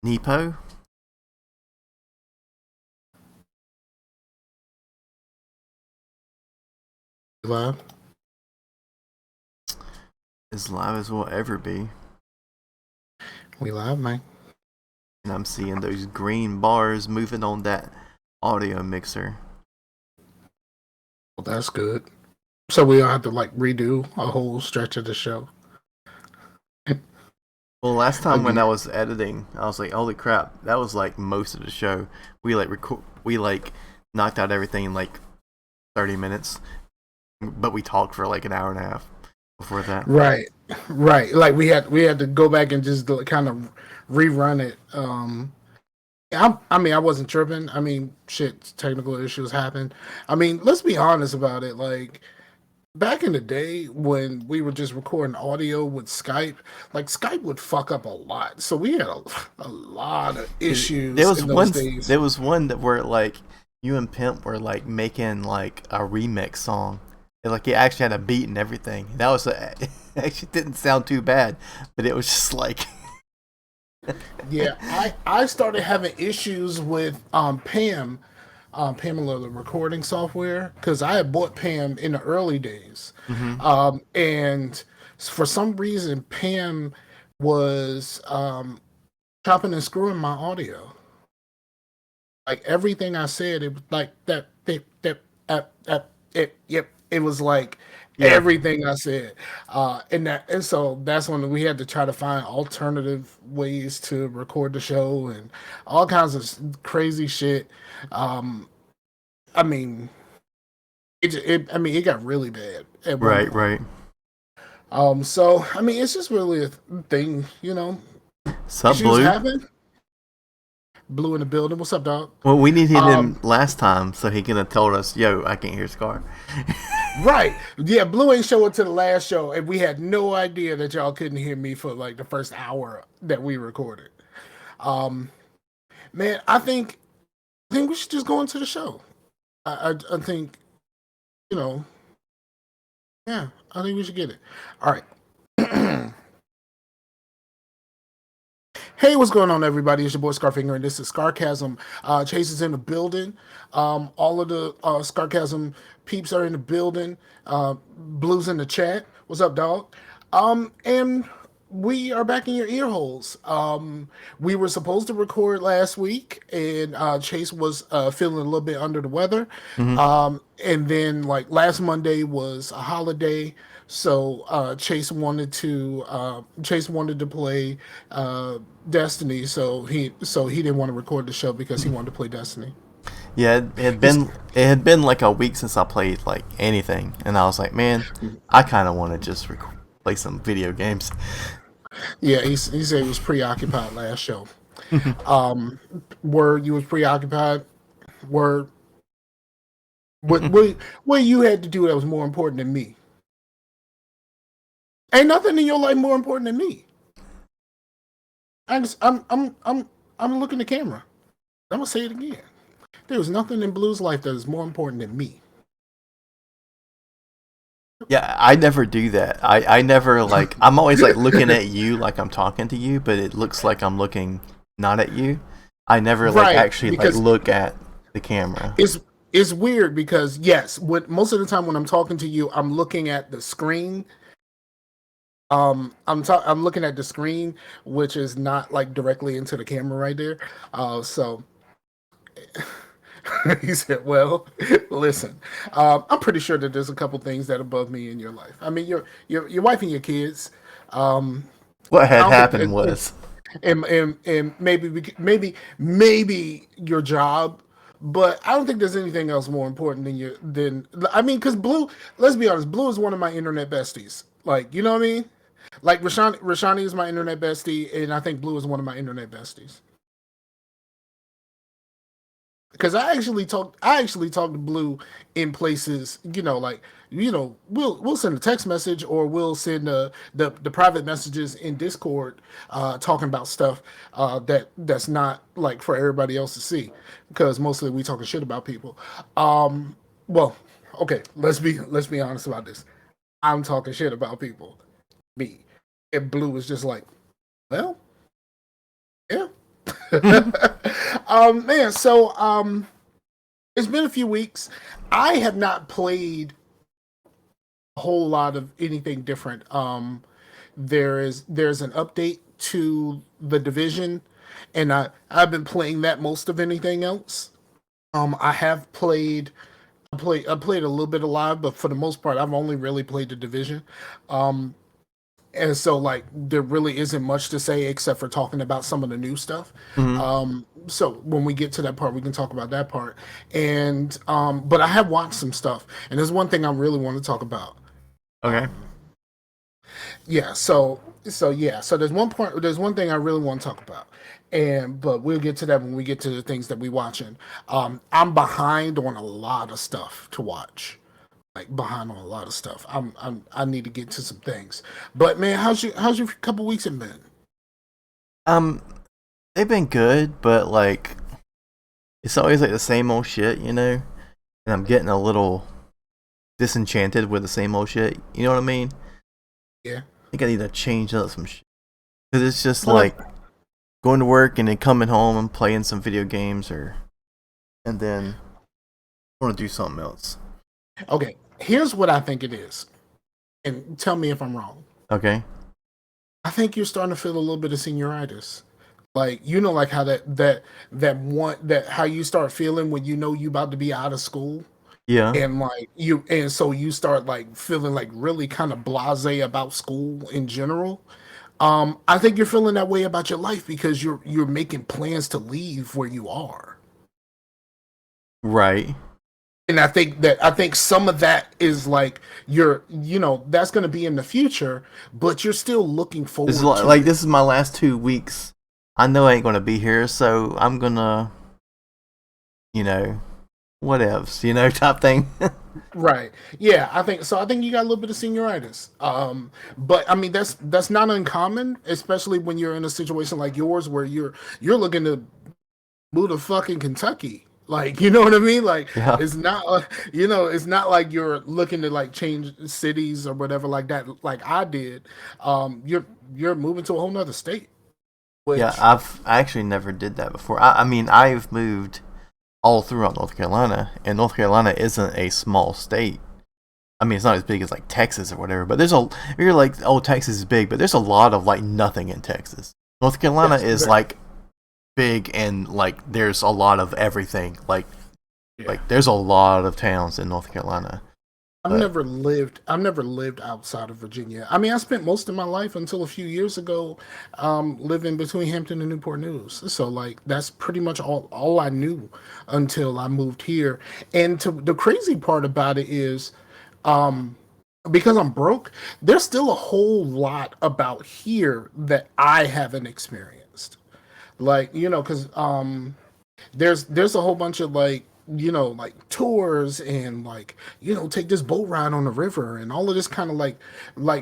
Nepo? Live. As live as we'll ever be. We live, man. And I'm seeing those green bars moving on that audio mixer. Well, that's good. So we don't have to like redo a whole stretch of the show. Well, last time when I was editing, I was like, "Holy crap!" That was like most of the show. We like knocked out everything in like 30 minutes, but we talked for like an hour and a half before that. Right. Like we had to go back and just kind of rerun it. I mean, I wasn't tripping. I mean, shit, technical issues happen. I mean, let's be honest about it. Like back in the day when we were just recording audio with Skype, like Skype would fuck up a lot. So we had a lot of issues in those days. There was one that where like you and Pimp were like making like a remix song. And, like it actually had a beat and everything. That was it actually didn't sound too bad, but it was just like Yeah, I started having issues with Pamela, the recording software, because I had bought Pam in the early days, and for some reason Pam was chopping and screwing my audio. Like everything I said, it was like yep. It was like everything I said, and so that's when we had to try to find alternative ways to record the show and all kinds of crazy shit. I mean, it got really bad. Right. So I mean, it's just really a thing, you know. Sup, Issues Blue? happen. Blue in the building. What's up, dog? Well, we needed him last time, so he could have told us, "Yo, I can't hear Scar." Right. Yeah, Blue ain't show up to the last show, and we had no idea that y'all couldn't hear me for like the first hour that we recorded. Man, I think we should just go into the show. I think, you know, yeah, I think we should get it. All right. Hey, what's going on, everybody? It's your boy Scarfinger, and this is Scarcasm. Chase is in the building. All of the Scarcasm peeps are in the building. Blue's in the chat. What's up, dog? And we are back in your ear holes. We were supposed to record last week, and Chase was feeling a little bit under the weather. And then, like, last Monday was a holiday. So Chase wanted to play Destiny, so he didn't want to record the show because he wanted to play Destiny. Yeah, it had been like a week since I played like anything, and I was like, man, I kind of want to just play some video games. Yeah, he said he was preoccupied last show. Word, you was preoccupied. Word. What you had to do that was more important than me? Ain't nothing in your life more important than me. I'm looking at the camera. I'm gonna say it again. There was nothing in Blue's life that is more important than me. Yeah, I never do that. I never like. I'm always like looking at you like I'm talking to you, but it looks like I'm looking not at you. I never like actually like look at the camera. It's weird because yes, most of the time when I'm talking to you, I'm looking at the screen. I'm looking at the screen, which is not like directly into the camera right there. So he said, "Well, listen, I'm pretty sure that there's a couple things that are above me in your life. I mean, your wife and your kids. What had happened was, and maybe your job." But I don't think there's anything else more important than I mean, because Blue, let's be honest, Blue is one of my internet besties. Like, you know what I mean? Like Rashani is my internet bestie, and I think Blue is one of my internet besties. Because I actually talk to Blue in places, you know, like, you know, we'll send a text message or we'll send the private messages in Discord talking about stuff that's not like for everybody else to see, because mostly we talking shit about people. Well, okay, let's be honest about this. I'm talking shit about people. Me. And Blue is just like, well, yeah. Man, so it's been a few weeks. I have not played a whole lot of anything different. There's an update to the division, and I've been playing that most of anything else. I have played I played a little bit of live, but for the most part, I've only really played the division. Um, and so like there really isn't much to say except for talking about some of the new stuff. Hmm. So when we get to that part, we can talk about that part. And but I have watched some stuff, and there's one thing I really want to talk about. Okay. Yeah, so there's one thing I really want to talk about. And but we'll get to that when we get to the things that we watching. I'm behind on a lot of stuff to watch. Like behind on a lot of stuff. I need to get to some things. But man, how's your couple weeks have been? Um, they've been good, but like it's always like the same old shit, you know. And I'm getting a little disenchanted with the same old shit. You know what I mean? Yeah. I think I need to change up some shit because it's just Well, like going to work and then coming home and playing some video games, and then I want to do something else. okay, here's what I think it is. And tell me if I'm wrong. Okay. I think you're starting to feel a little bit of senioritis. Like like how that how you start feeling when you know you about to be out of school. Yeah. And like and so you start like feeling like really kind of blasé about school in general. I think you're feeling that way about your life because you're making plans to leave where you are. Right. And I think some of that is like that's going to be in the future, but you're still looking This is forward to like it. this is my last 2 weeks. I know I ain't gonna be here, so I'm gonna, you know, whatevs, type thing. Right. Yeah, I think so. I think you got a little bit of senioritis. But I mean that's not uncommon, especially when you're in a situation like yours where you're looking to move to fucking Kentucky. Like, you know what I mean? Like Yeah. it's not it's not like you're looking to like change cities or whatever like that like I did. You're moving to a whole nother state, Yeah, which I actually never did that before. I mean, I've moved all throughout North Carolina, and North Carolina isn't a small state. I mean, it's not as big as like Texas or whatever, but you're like, oh, Texas is big, but there's a lot of like nothing in Texas. North Carolina yes, is like big, and like there's a lot of everything. yeah. Like there's a lot of towns in North Carolina. But I've never lived outside of Virginia. I mean, I spent most of my life until a few years ago living between Hampton and Newport News. So like that's pretty much all I knew until I moved here. And the crazy part about it is um because I'm broke, there's still a whole lot about here that I haven't experienced. Like, cuz there's a whole bunch of like like tours and like take this boat ride on the river and all of this kind of like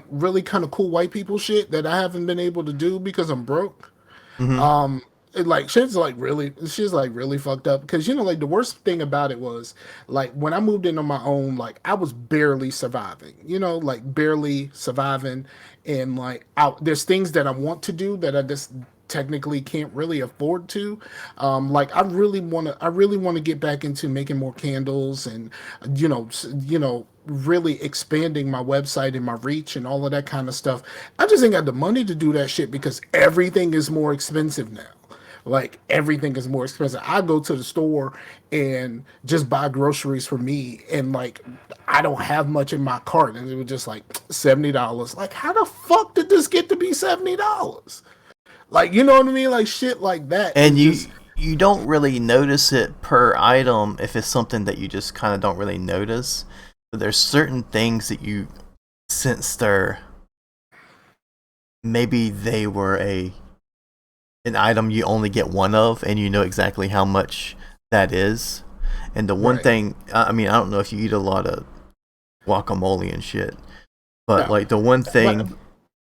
really kind of cool white people shit that I haven't been able to do because I'm broke. hmm um like she's like really fucked up because like the worst thing about it was like when I moved in on my own, like I was barely surviving, like barely surviving. And like there's things that I want to do that I just technically can't really afford to. Like I really want to get back into making more candles and really expanding my website and my reach and all of that kind of stuff. I just ain't got the money to do that shit because everything is more expensive now. Like everything is more expensive. I go to the store and just buy groceries for me, and like I don't have much in my cart, and it was just like $70. Like, how the fuck did this get to be $70? Like, you know what I mean? Like shit like that And is you just you don't really notice it per item if it's something that you just kind of don't really notice. But there's certain things that you sense they're maybe they were an item you only get one of, and you know exactly how much that is. And the one right. thing, I mean, I don't know if you eat a lot of guacamole and shit, but No, like the one but thing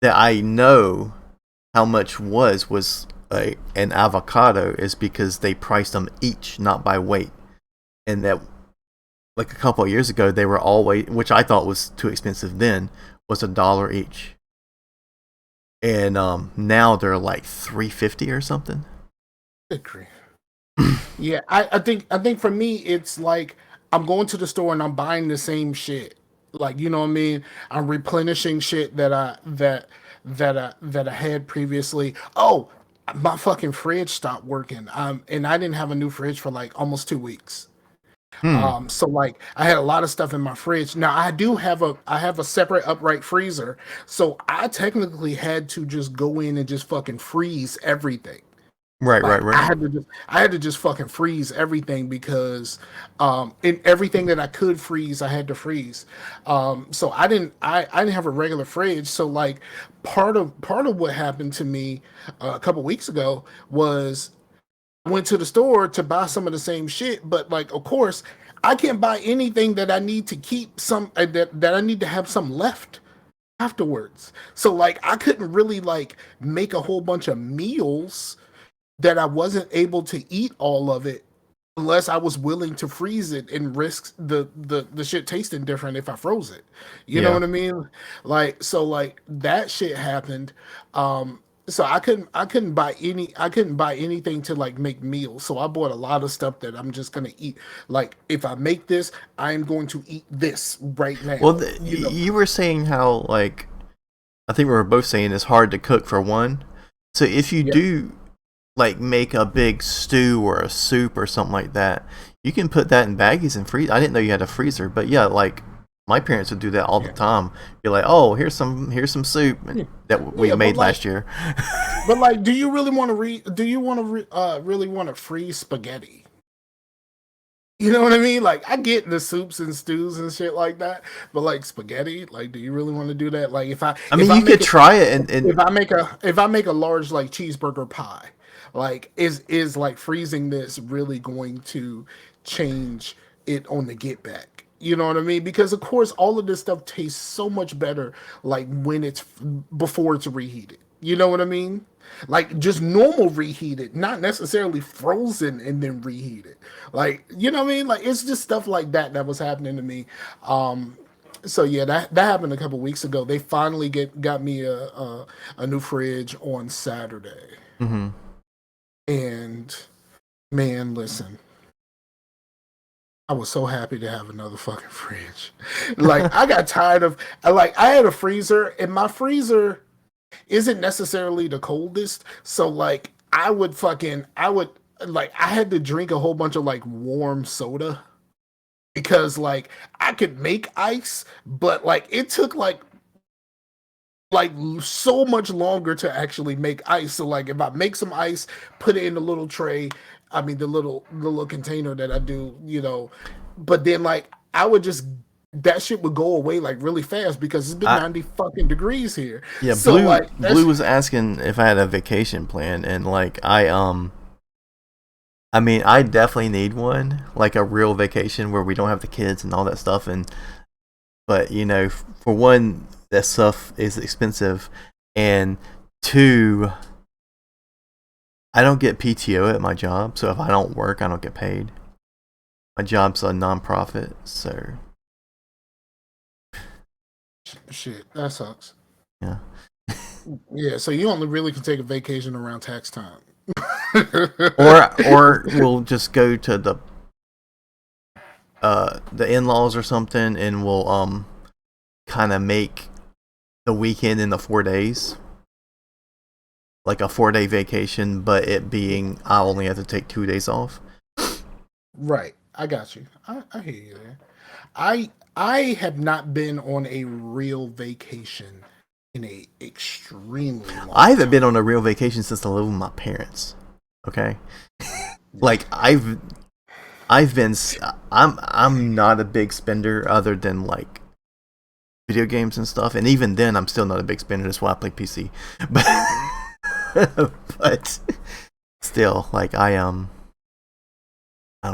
that I know how much was an avocado is because they priced them each, not by weight, and that like a couple of years ago they were always, which I thought was too expensive then, was $1 each, and now they're like $3.50 or something. Good grief. Yeah, I think for me it's like I'm going to the store and I'm buying the same shit. Like, you know what I mean? I'm replenishing shit that I had previously. Oh, my fucking fridge stopped working. And I didn't have a new fridge for like almost 2 weeks. Hmm. So like I had a lot of stuff in my fridge. Now I have a separate upright freezer. So I technically had to just go in and just fucking freeze everything. Right, right, Like right. I had to just fucking freeze everything because in everything that I could freeze, I had to freeze. So I didn't have a regular fridge. So like part of what happened to me a couple weeks ago was I went to the store to buy some of the same shit, but like of course I can't buy anything that I need to keep some that I need to have some left afterwards. So like I couldn't really like make a whole bunch of meals that I wasn't able to eat all of it unless I was willing to freeze it and risk the shit tasting different if I froze it. You know Yeah. what I mean? Like so like that shit happened. So I couldn't buy anything to like make meals. So I bought a lot of stuff that I'm just gonna eat. Like if I make this, I'm going to eat this right Well, now. You know. you were saying how like I think we were both saying it's hard to cook for one. So if you Yeah. do like make a big stew or a soup or something like that, you can put that in baggies and freeze. I didn't know you had a freezer, but yeah, like my parents would do that all the Yeah. time. Be like, "Oh, here's some soup Yeah. that we Yeah, made last year." but like, do you really want to do you want to really want to freeze spaghetti? You know what I mean? Like, I get the soups and stews and shit like that, but like spaghetti, like, do you really want to do that? Like, I if mean, I you could make it, try it and if I make a large like cheeseburger pie, like, is like freezing this really going to change it on the get back? You know what I mean? Because of course, all of this stuff tastes so much better like when it's before it's reheated. You know what I mean? Like just normal reheated, not necessarily frozen and then reheated. Like, you know what I mean? Like it's just stuff like that that was happening to me. So yeah, that happened a couple weeks ago. They finally got me a new fridge on Saturday, hmm. and man, listen, I was so happy to have another fucking fridge. Like I got tired of I had a freezer, and my freezer isn't necessarily the coldest. So like I would like I had to drink a whole bunch of like warm soda because like I could make ice, but like it took like so much longer to actually make ice. So like if I make some ice, put it in the little tray, I mean the little container that I do, but then like I would just that shit would go away like really fast because it's been I 90 fucking degrees here. Yeah, So like Blue that's was asking if I had a vacation plan, and like I mean, I definitely need one, like a real vacation where we don't have the kids and all that stuff. And but for one, that stuff is expensive, and two, I don't get PTO at my job, so if I don't work, I don't get paid. My job's a nonprofit, so shit, that sucks. yeah. Yeah, so you only really can take a vacation around tax time. Or we'll just go to the in-laws or something, and we'll kind of make the weekend in the 4 days, like a 4 day vacation, but it being I only have to take 2 days off. Right, I got you. I hear you there. I have not been on a real vacation in a extremely I long haven't been time. on a real vacation since I lived with my parents. Okay, like I've been I'm not a big spender other than like video games and stuff, and even then I'm still not a big spender. That's why I play PC. But still, like I don't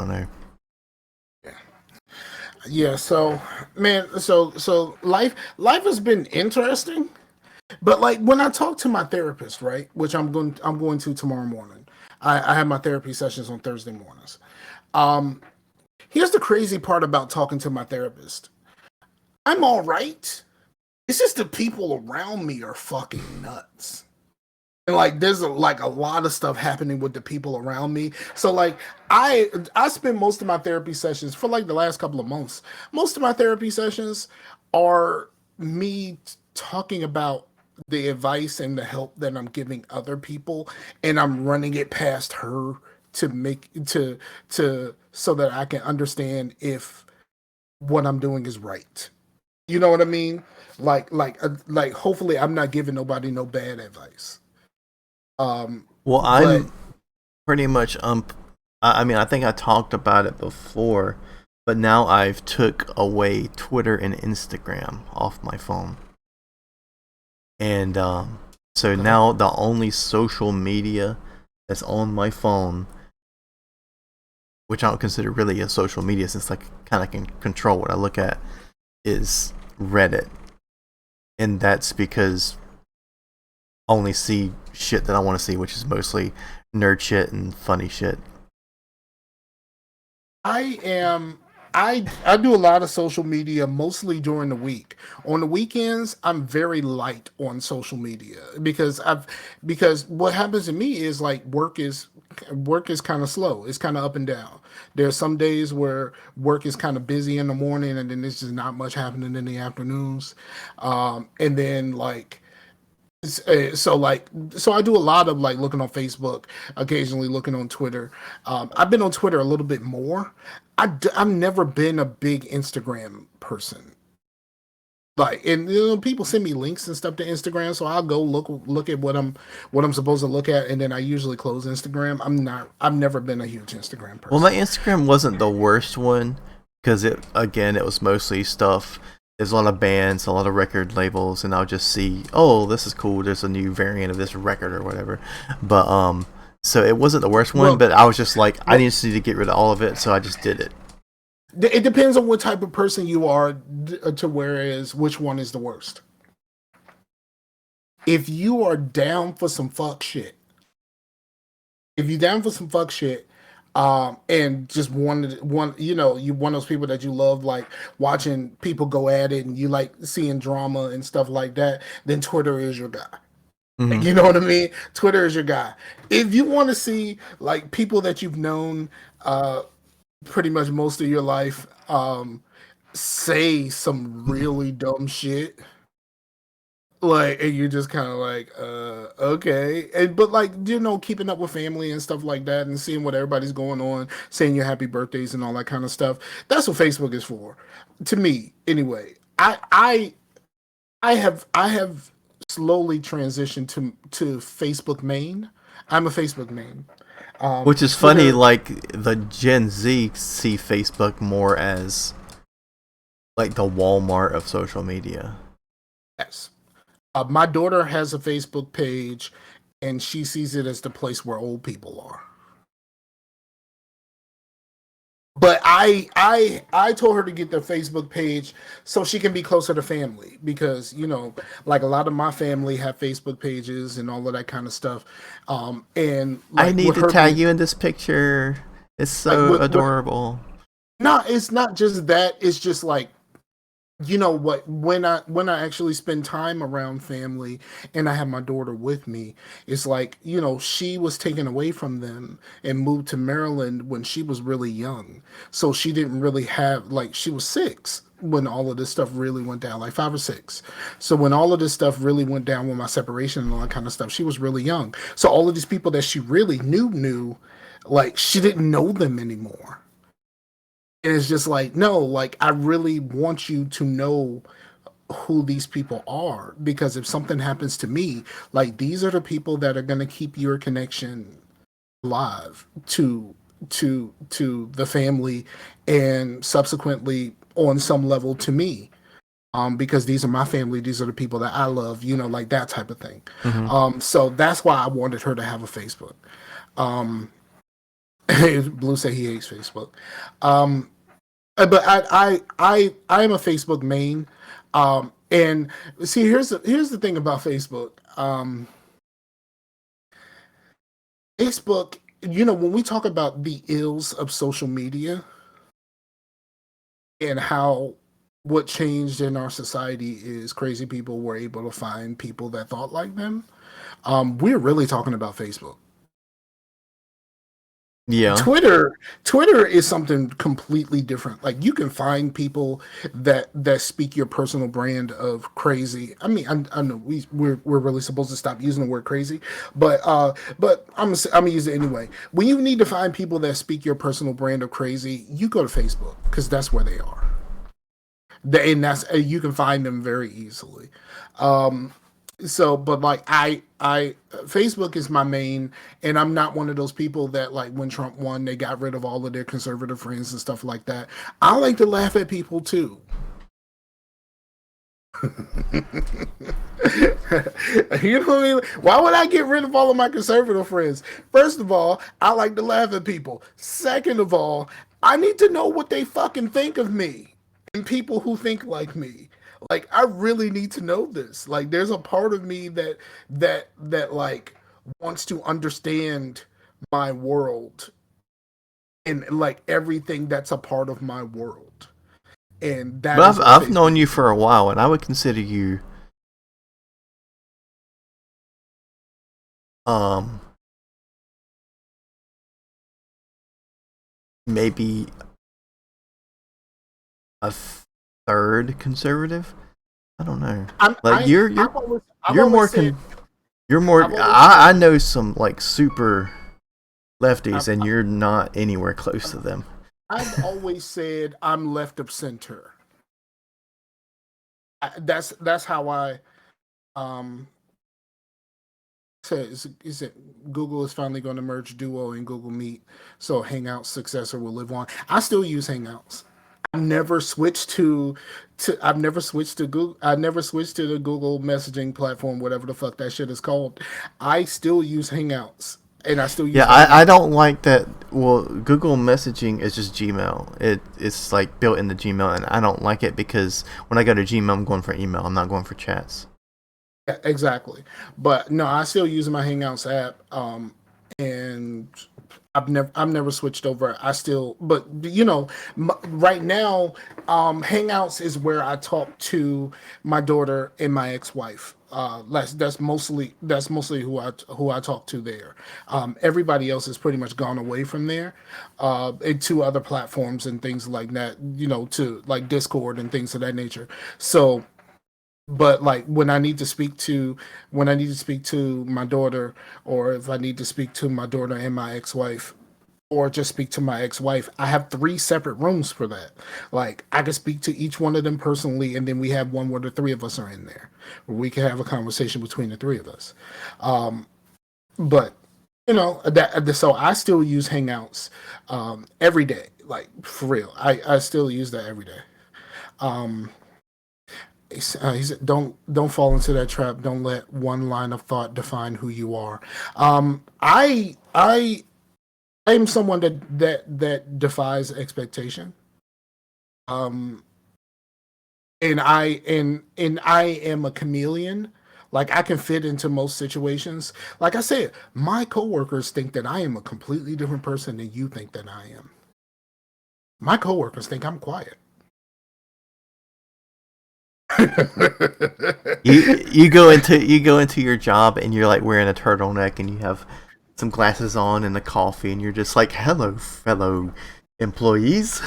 know. Yeah, so man, so life has been interesting, but like when I talk to my therapist, right, which I'm going to tomorrow morning. I have my therapy sessions on Thursday mornings. Um, Here's the crazy part about talking to my therapist. I'm all right. It's just the people around me are fucking nuts. And like there's like a lot of stuff happening with the people around me. So like I spend most of my therapy sessions for like the last couple of months. Most of my therapy sessions are me talking about the advice and the help that I'm giving other people, and I'm running it past her to make to so that I can understand if what I'm doing is right. You know what I mean? Like hopefully I'm not giving nobody no bad advice. Well, But I'm pretty much I mean, I think I talked about it before, but now I've took away Twitter and Instagram off my phone. And so okay. now the only social media that's on my phone, which I don't consider really a social media since I kind of can control what I look at, is Reddit. And that's because I only see shit that I want to see, which is mostly nerd shit and funny shit. I am I do a lot of social media mostly during the week. On the weekends, I'm very light on social media because what happens to me is like work is kind of slow. It's kind of up and down. There's some days where work is kind of busy in the morning and then there's just not much happening in the afternoons. And then like so I do a lot of like looking on Facebook, occasionally looking on Twitter. I've been on Twitter a little bit more. I've never been a big Instagram person. Like, and you know, people send me links and stuff to Instagram, so I'll go look at what I'm supposed to look at, and then I usually close Instagram. I've never been a huge Instagram Well, my person. Instagram wasn't the worst one because it was mostly stuff. There's a lot of bands, a lot of record labels, and I'll just see, oh, this is cool. There's a new variant of this record or whatever. But so it wasn't the worst one, Well, but I was just like, I well, just need to get rid of all of it, so I just did it. it depends on what type of person you are to whereas which one is the worst. If you are down for some fuck shit, if you're down for some fuck shit, and just you know, you one of those people that you love, like watching people go at it, and you like seeing drama and stuff like that, then Twitter is your guy. Hmm. You know what I mean? Twitter is your guy. If you want to see like people that you've known, pretty much most of your life, say some really dumb shit, like, and you're just kind of like okay, and but like, you know, keeping up with family and stuff like that and seeing what everybody's going on, saying your happy birthdays and all that kind of stuff. That's what Facebook is for, to me anyway. I have slowly transitioned to Facebook main. I'm a Facebook main. Which is funny, Twitter. like the Gen Z see Facebook more as like the Walmart of social media. Yes. My daughter has a Facebook page, and she sees it as the place where old people are. But I told her to get the Facebook page so she can be closer to family, because you know, like a lot of my family have Facebook pages and all of that kind of stuff. And I like need with to her tag being you in this picture. It's like so with adorable. no, it's not just that. It's just like, you know what, when I actually spend time around family and I have my daughter with me, it's like, you know, she was taken away from them and moved to Maryland when she was really young, so she didn't really have, like, she was 6 when all of this stuff really went down, like 5 or 6. So when all of this stuff really went down with my separation and all that kind of stuff, she was really young, so all of these people that she really knew, like, she didn't know them anymore. And it's just like, no, like, I really want you to know who these people are, because if something happens to me, like, these are the people that are going to keep your connection alive to the family, and subsequently on some level to me, because these are my family, these are the people that I love, you know, like that type of thing. Hmm. So that's why I wanted her to have a Facebook. um Blue said he hates Facebook. um but I am a Facebook main. And see, here's the thing about Facebook. Facebook, you know, when we talk about the ills of social media and how what changed in our society is crazy people were able to find people that thought like them. We're really talking about Facebook. Yeah. Twitter is something completely different. Like you can find people that speak your personal brand of crazy. I mean, I know we're really supposed to stop using the word crazy, but I'm gonna use it anyway. When you need to find people that speak your personal brand of crazy, you go to Facebook because that's where they are. And that's you can find them very easily. Um, so but like I Facebook is my main, and I'm not one of those people that like when Trump won they got rid of all of their conservative friends and stuff like that. I like to laugh at people too. You know what I mean? Why would I get rid of all of my conservative friends? First of all, I like to laugh at people. Second of all, I need to know what they fucking think of me and people who think like me. Like I really need to know this. Like there's a part of me that like wants to understand my world and like everything that's a part of my world. And that But is what I've known Facebook. you for a while, and I would consider you um maybe a third conservative. I don't know. Like I've you're more always said you're more. I've always I know some like super lefties, I've, and you're not anywhere close to them. I've always said I'm left of center. That's how I um say is it Google is finally going to merge Duo and Google Meet, so Hangouts successor will live on. I still use Hangouts. I've never switched to I've never switched to Google. I never switched to the Google messaging platform, whatever the fuck that shit is called. I still use Hangouts, and I still use Yeah, the I Hangout. don't like that. Well, Google Messaging is just Gmail. It's like built into Gmail, and I don't like it because when I go to Gmail, I'm going for email. I'm not going for chats. Yeah, exactly. But no, I still use my Hangouts app, and I've never switched over. I still, but right now, Hangouts is where I talk to my daughter and my ex-wife. That's mostly who I talk to there. Everybody else has pretty much gone away from there, into other platforms and things like that. To like Discord and things of that nature. So but like when I need to speak to my daughter, or if I need to speak to my daughter and my ex-wife, or just speak to my ex-wife, I have three separate rooms for that. Like I can speak to each one of them personally, and then we have one where the three of us are in there where we can have a conversation between the three of us. But that so I still use Hangouts every day, like for real. I still use that every day. um he said, "Don't fall into that trap. Don't let one line of thought define who you are." I am someone that defies expectation. Um, and I am a chameleon. Like I can fit into most situations. Like I said, my coworkers think that I am a completely different person than you think that I am. My coworkers think I'm quiet. You go into your job, and you're like wearing a turtleneck, and you have some glasses on and a coffee, and you're just like, "Hello, fellow employees."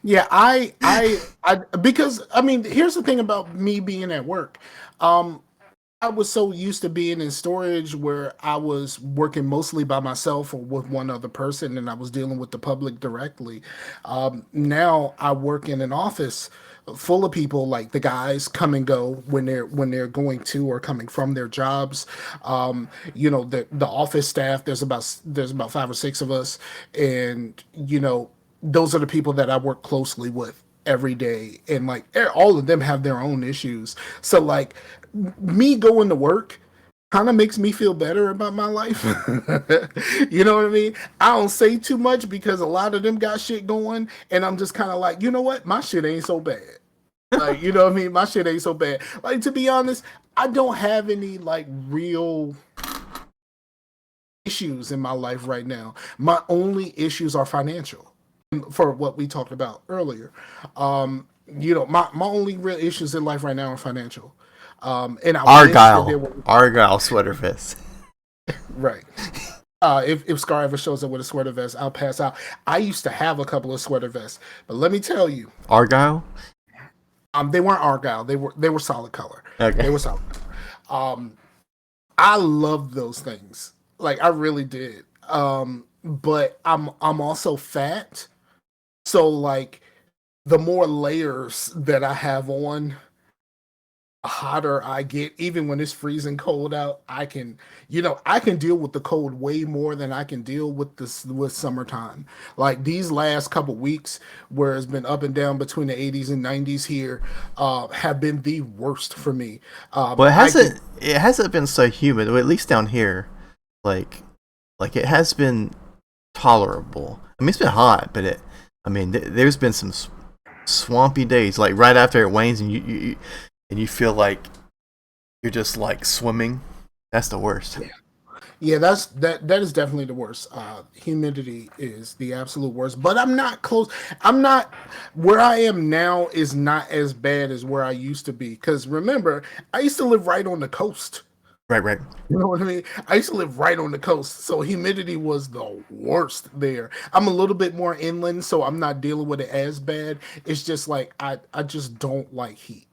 Yeah, because I mean, here's the thing about me being at work. Um, I was so used to being in storage where I was working mostly by myself or with one other person, and I was dealing with the public directly. Now I work in an office full of people. Like the guys come and go when they're going to or coming from their jobs. The office staff. There's about five or six of us, and those are the people that I work closely with every day, and like all of them have their own issues. So like me going to work kind of makes me feel better about my life. You know what I mean? I don't say too much because a lot of them got shit going, and I'm just kind of like, you know what? My shit ain't so bad. Like, you know what I mean? My shit ain't so bad. Like, to be honest, I don't have any like real issues in my life right now. My only issues are financial, for what we talked about earlier. my only real issues in life right now are financial. And I wish that there were Argyle sweater vest. right. If Scar ever shows up with a sweater vest, I'll pass out. I used to have a couple of sweater vests, but let me tell you, Argyle? they weren't Argyle. They were solid color. Okay. They were solid. I loved those things. Like I really did. But I'm also fat, so like the more layers that I have on, the hotter I get. Even when it's freezing cold out, I can deal with the cold way more than I can deal with this with summertime. Like these last couple weeks, where it's been up and down between the 80s and 90s here, have been the worst for me. Well, it hasn't been so humid, well, at least down here. Like it has been tolerable. I mean, it's been hot, but there's been some swampy days, like right after it wanes, and you feel like you're just like swimming. That's the worst. Yeah, that is definitely the worst. Humidity is the absolute worst. But I'm not close. I'm not where I am now is not as bad as where I used to be. Because remember, I used to live right on the coast. Right. You know what I mean? I used to live right on the coast, so humidity was the worst there. I'm a little bit more inland, so I'm not dealing with it as bad. It's just like I just don't like heat.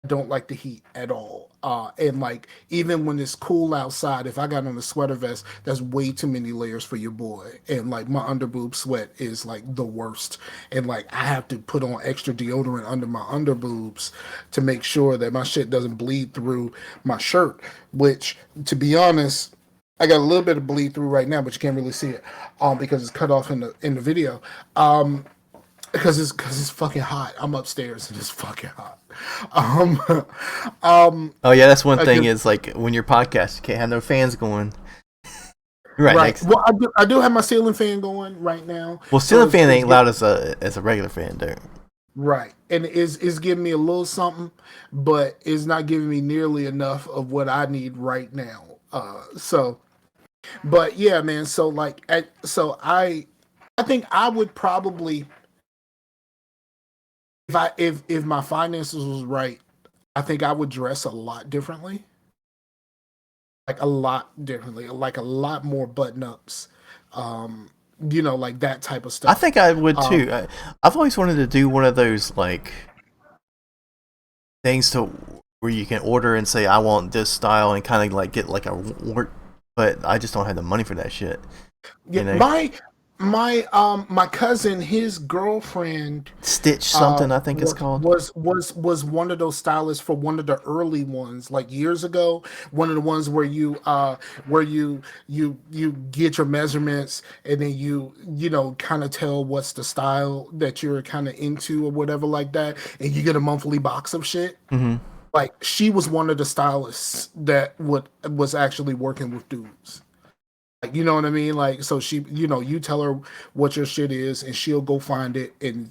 Don't like the heat at all. And like even when it's cool outside, if I got on a sweater vest, that's way too many layers for your boy. And like my underboob sweat is like the worst. And like I have to put on extra deodorant under my underboobs to make sure that my shit doesn't bleed through my shirt. Which, to be honest, I got a little bit of bleed through right now, but you can't really see it because it's cut off in the video. Because it's fucking hot. I'm upstairs and it's fucking hot. Oh yeah, that's one thing is like when you're podcast, you can't have no fans going. Right. Well, I do have my ceiling fan going right now. Well, ceiling fan ain't loud as a regular fan, dude. Right, and it's giving me a little something, but it's not giving me nearly enough of what I need right now. But yeah, man. So like, I think I would probably. If my finances was right, I think I would dress a lot differently. Like a lot differently, like a lot more button ups. Like that type of stuff. I think I would too. I've always wanted to do one of those like things where you can order and say I want this style and kind of like get like a work, but I just don't have the money for that shit. Yeah, you know? My cousin, his girlfriend, Stitch something I think it's called, was one of those stylists for one of the early ones, like years ago. One of the ones where you get your measurements and then you kind of tell what's the style that you're kind of into or whatever like that, and you get a monthly box of shit. Mm-hmm. Like she was one of the stylists that was actually working with dudes. You know what I mean? Like, so she, you tell her what your shit is and she'll go find it and,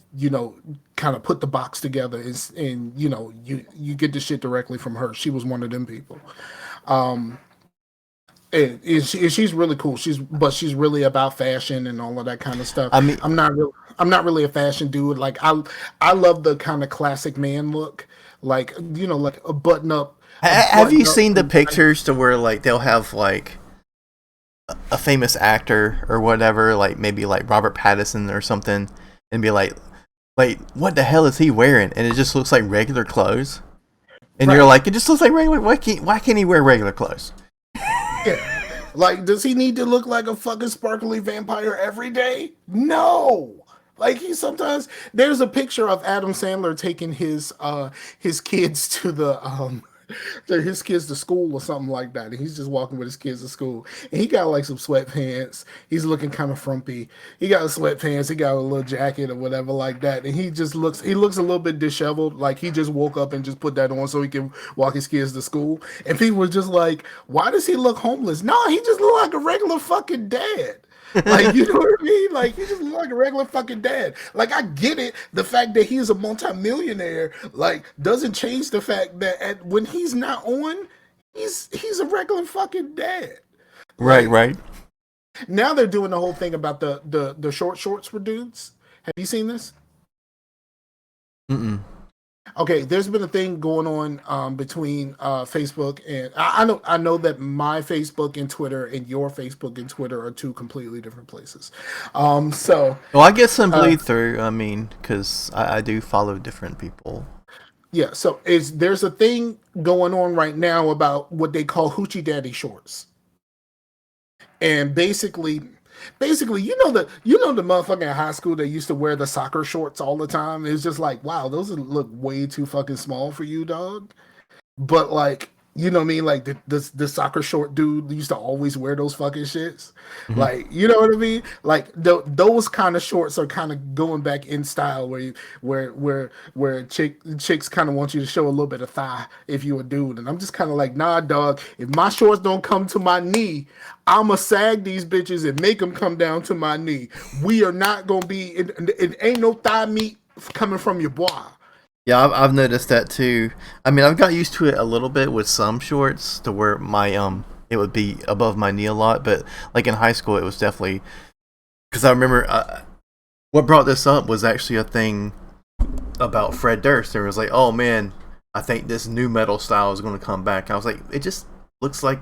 kind of put the box together and you get the shit directly from her. She was one of them people. And she's really cool. She's really about fashion and all of that kind of stuff. I mean, I'm not really a fashion dude. Like I love the kind of classic man look, like, like a button up. Have you seen the pictures to where like they'll have like a famous actor or whatever, like maybe like Robert Pattinson or something, and be like, wait, what the hell is he wearing? And it just looks like regular clothes. And You're like, it just looks like regular. Why can't he wear regular clothes? Yeah. Like, does he need to look like a fucking sparkly vampire every day? No. Like sometimes there's a picture of Adam Sandler taking his kids to his kids to school or something like that, and he's just walking with his kids to school, and he got like some sweatpants. He's looking kind of frumpy. He got sweatpants. He got a little jacket or whatever like that, and he looks a little bit disheveled, like he just woke up and just put that on so he can walk his kids to school. And people were just like, "Why does he look homeless?" No, he just look like a regular fucking dad. Like, you know what I mean? Like, he just look like a regular fucking dad. Like, I get it. The fact that he's a multimillionaire, like, doesn't change the fact that when he's not on, he's a regular fucking dad. Right, right. Now they're doing the whole thing about the short shorts for dudes. Have you seen this? Mm-mm. Okay, there's been a thing going on between Facebook and I know that my Facebook and Twitter and your Facebook and Twitter are two completely different places. So Well, I get some uh, bleed through. I mean, because I do follow different people. yeah, so is there's a thing going on right now about what they call hoochie daddy shorts, and basically, you know the motherfucker in high school that used to wear the soccer shorts all the time. It's just like, wow, those look way too fucking small for you, dog. But like, you know what I mean? Like the soccer short dude used to always wear those fucking shits. Hmm. Like, you know what I mean? Like those kind of shorts are kind of going back in style where chicks kind of want you to show a little bit of thigh if you a dude. And I'm just kind of like, nah, dog. If my shorts don't come to my knee, I'ma sag these bitches and make them come down to my knee. We are not gonna be. It ain't no thigh meat coming from your boy. Yeah, I've noticed that too. I mean, I've got used to it a little bit with some shorts to where my it would be above my knee a lot, but like in high school, it was definitely because I remember what brought this up was actually a thing about Fred Durst. There was like, oh man, I think this new metal style is going to come back. I was like, it just looks like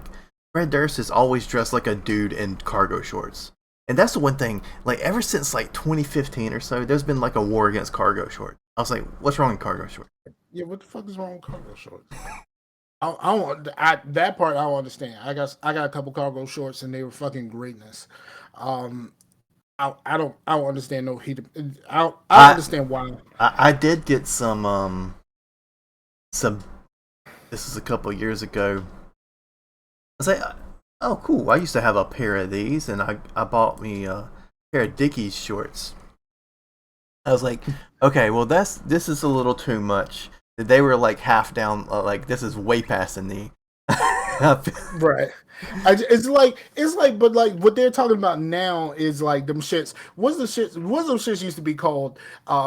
Fred Durst is always dressed like a dude in cargo shorts. And that's the one thing, like ever since like 2015 or so, there's been like a war against cargo shorts. I was like, what's wrong with cargo shorts? Yeah, what the fuck is wrong with cargo shorts? That part I don't understand. I got a couple cargo shorts and they were fucking greatness. Um, I don't understand no heat. I don't I understand why. I did get some. This is a couple years ago. I was like, oh cool. I used to have a pair of these, and I bought me a pair of Dickies shorts. I was like, okay, well this is a little too much. They were like half down, like this is way past the knee. Right. It's like, but like what they're talking about now is like them shits. What's those shits used to be called?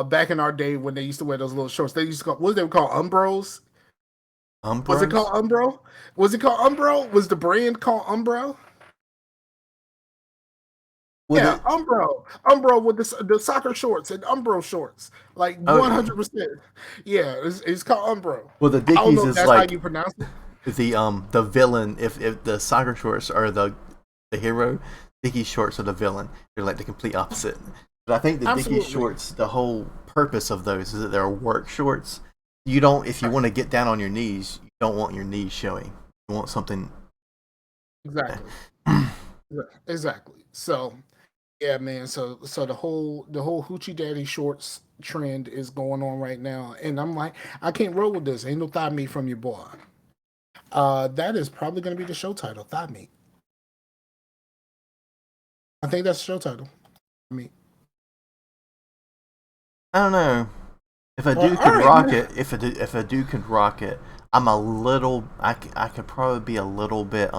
Back in our day when they used to wear those little shorts, they used to call what they were called Umbros. Was it called Umbros? Umbro? Was it called Umbro? Was the brand called Umbro? Well, Yeah, Umbro with the soccer shorts and Umbro shorts, like oh, 100%. Yeah, it's called Umbro. well, the I don't Dickies know if is that's how like you pronounce it. the villain. If the soccer shorts are the hero, Dickies shorts are the villain. They're like the complete opposite. But I think the Dickies Absolutely, shorts, the whole purpose of those is that they're work shorts. You don't, if you want to get down on your knees, you don't want your knees showing. You want something. exactly, yeah, exactly. So yeah, man. So the whole hoochie daddy shorts trend is going on right now, and I'm like, I can't roll with this. Ain't no thigh meat from your boy. That is probably going to be the show title, thigh meat. I think that's the show title. I mean, I don't know. If a well, dude all could right, rock man. it, if a dude could rock it, I'm a little. I could probably be a little bit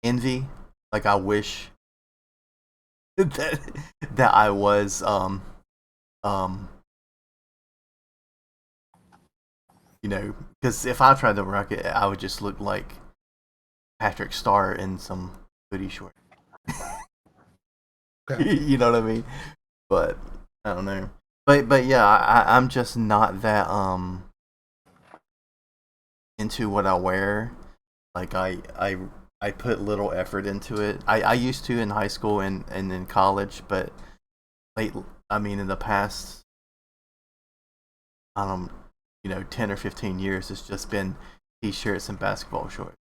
envy. Like I wish that that I was um because if I tried to rock it, I would just look like Patrick Starr in some hoodie short. Okay. You know what I mean? But I don't know. But yeah, I'm just not that into what I wear. Like I put little effort into it. I used to in high school and in college, but late I mean in the past I don't 10 or 15 years it's just been t-shirts and basketball shorts.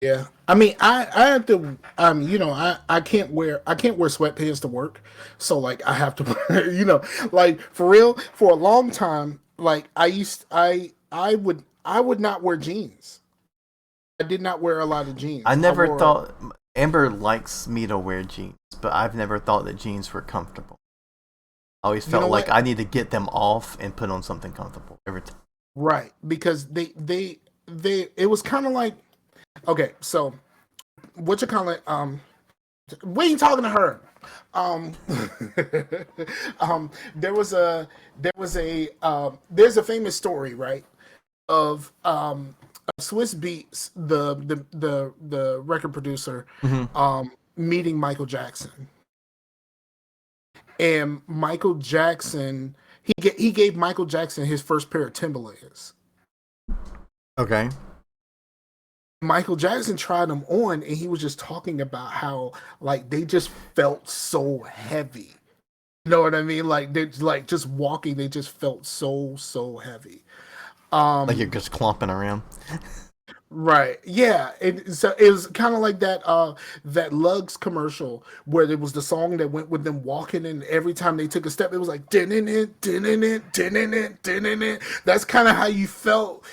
Yeah, I mean, I have to, I can't wear sweatpants to work, so like I have to, like for real, for a long time, like I would not wear jeans. I did not wear a lot of I jeans. I never wore thought Amber likes me to wear jeans, but I've never thought that jeans were comfortable. I always You know felt like what? I need to get them off and put on something comfortable every time. Right, because it was kind of like, okay, so what you call it? We ain't talking to her. Um, there's a famous story, right, of Swiss Beats, the record producer, Hmm. meeting Michael Jackson, and Michael Jackson He gave Michael Jackson his first pair of Timberlands. Okay. Michael Jackson tried them on, and he was just talking about how like they just felt so heavy. You know what I mean? Like they like just walking, they just felt so heavy. Like you're just clomping around. Right. Yeah. So it was kind of like that Lugs commercial where there was the song that went with them walking, and every time they took a step, it was like din it, din it, din it, din it. That's kind of how you felt.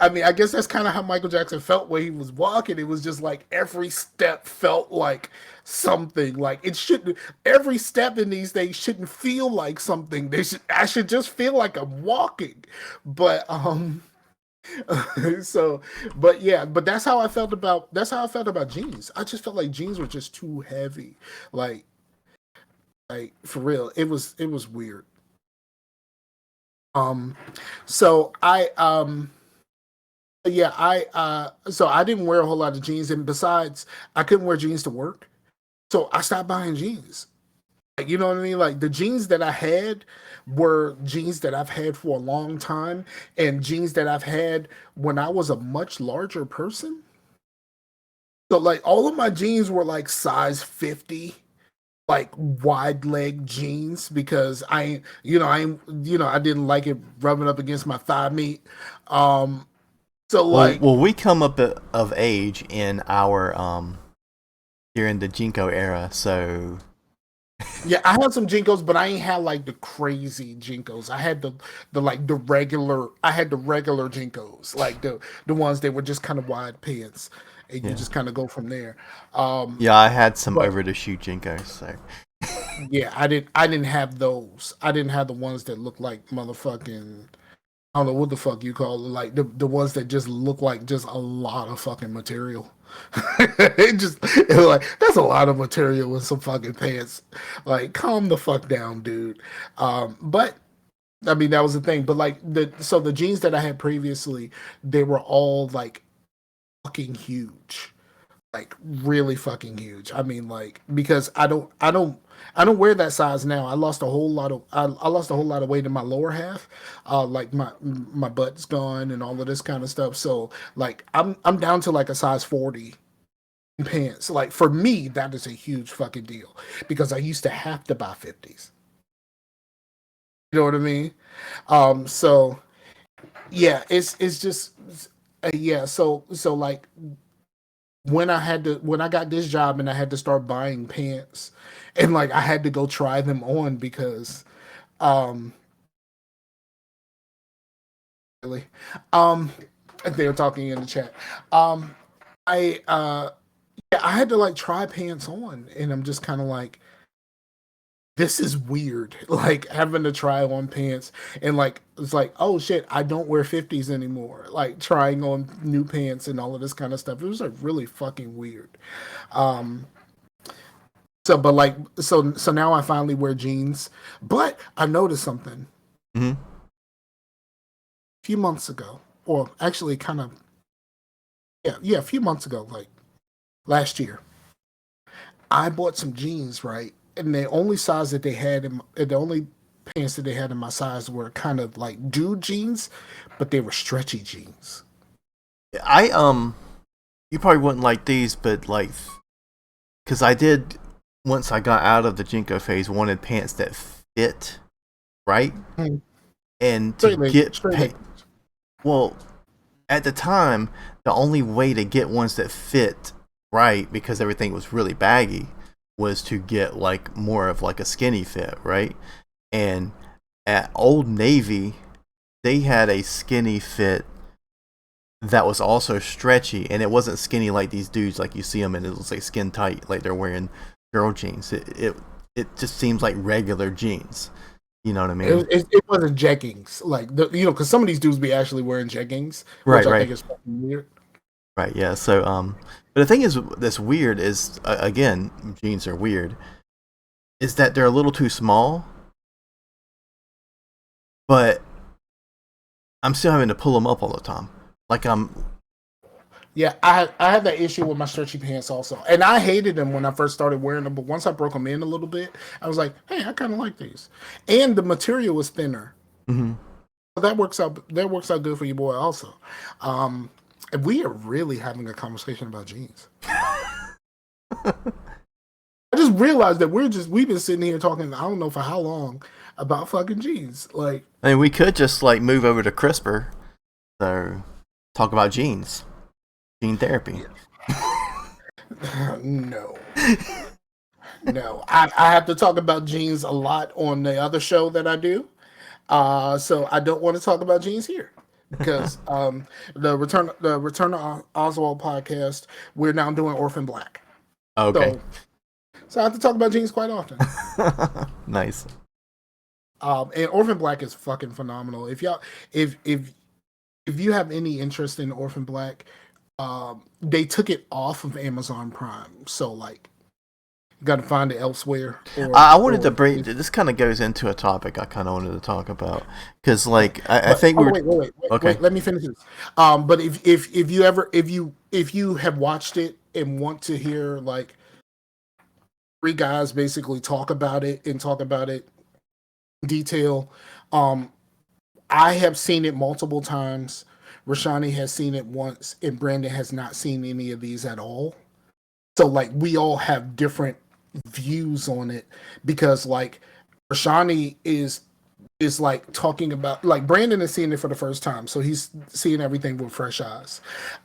I mean, I guess that's kind of how Michael Jackson felt when he was walking. It was just like every step felt like something. Like it shouldn't. Every step in these things shouldn't feel like something. I should just feel like I'm walking. But so but yeah, but that's how I felt about jeans. I just felt like jeans were just too heavy. like like for real, it was weird. um so I yeah, so I didn't wear a whole lot of jeans, and besides I couldn't wear jeans to work, so I stopped buying jeans. Like, you know what I mean? Like the jeans that I had were jeans that I've had for a long time, and jeans that I've had when I was a much larger person. So like all of my jeans were like size 50, like wide leg jeans, because I didn't like it rubbing up against my thigh meat. Um so like Well, we come up of age in our during the Jinko era, so yeah, I had some Jinkos, but I ain't had like the crazy Jinkos. I had the regular Jinkos, like the ones that were just kind of wide pants, and you yeah, just kind of go from there. yeah. I had some But over the shoe Jinkos, so yeah, I didn't have those. I didn't have the ones that look like motherfucking, I don't know what the fuck you call it, like the ones that just look like just a lot of fucking material. It was like that's a lot of material with some fucking pants. Like, calm the fuck down, dude. But I mean that was the thing. But like the jeans that I had previously, they were all like fucking huge, like really fucking huge. I mean, like, because I don't wear that size now. I lost a whole lot of weight in my lower half. Like my butt's gone and all of this kind of stuff. So like I'm down to like a size 40 in pants. Like for me, that is a huge fucking deal because I used to have to buy 50s. You know what I mean? So yeah, it's just yeah. So like when I got this job and I had to start buying pants, and like I had to go try them on because um really um they were talking in the chat. um I yeah, I had to like try pants on, and I'm just kind of like, this is weird. Like having to try on pants, and like it's like, oh shit, I don't wear 50s anymore, like trying on new pants and all of this kind of stuff. It was like really fucking weird. um So, but like, so now I finally wear jeans. But I noticed something hmm a few months ago, or actually, kind of, yeah, a few months ago, like last year. I bought some jeans, right, and the only size that they had the only pants that they had in my size were kind of like dude jeans, but they were stretchy jeans. I you probably wouldn't like these, but like, because I did once I got out of the Jinko phase, wanted pants that fit right, Mm. and to Straight leg, get straight leg. well, at the time, the only way to get ones that fit right, because everything was really baggy, was to get like more of like a skinny fit, right? And at Old Navy, they had a skinny fit that was also stretchy, and it wasn't skinny like these dudes like you see them, and it was like skin tight, like they're wearing girl jeans. It just seems like regular jeans. You know what I mean? It wasn't jeggings, like because some of these dudes be actually wearing jeggings, which Right, I think right. is fucking weird. Right, yeah. So, but the thing is that's weird is again, jeans are weird. Is that they're a little too small, but I'm still having to pull them up all the time. Like I'm, Yeah, I had that issue with my stretchy pants also, and I hated them when I first started wearing them. But once I broke them in a little bit, I was like, hey, I kind of like these, and the material was thinner. Mm-hmm. So that works out. That works out good for your boy also. And we are really having a conversation about jeans. I just realized that we've been sitting here talking. I don't know for how long about fucking jeans. Like, I mean, we could just like move over to CRISPR, so talk about genes, gene therapy. No. No, I have to talk about jeans a lot on the other show that I do. So I don't want to talk about jeans here because the Return of Oswald podcast, we're now doing Orphan Black. Okay. So I have to talk about jeans quite often. Nice. And Orphan Black is fucking phenomenal. If you have any interest in Orphan Black, they took it off of Amazon Prime. So like, you got to find it elsewhere. I wanted to bring this. Kind of goes into a topic I kind of wanted to talk about because, like, I think we're wait. okay. Wait, let me finish this. But if you have watched it and want to hear like three guys basically talk about it in detail, I have seen it multiple times. Rashani has seen it once, and Brandon has not seen any of these at all. So like we all have different views on it because like Rashani is like talking about, like, Brandon is seeing it for the first time, so he's seeing everything with fresh eyes.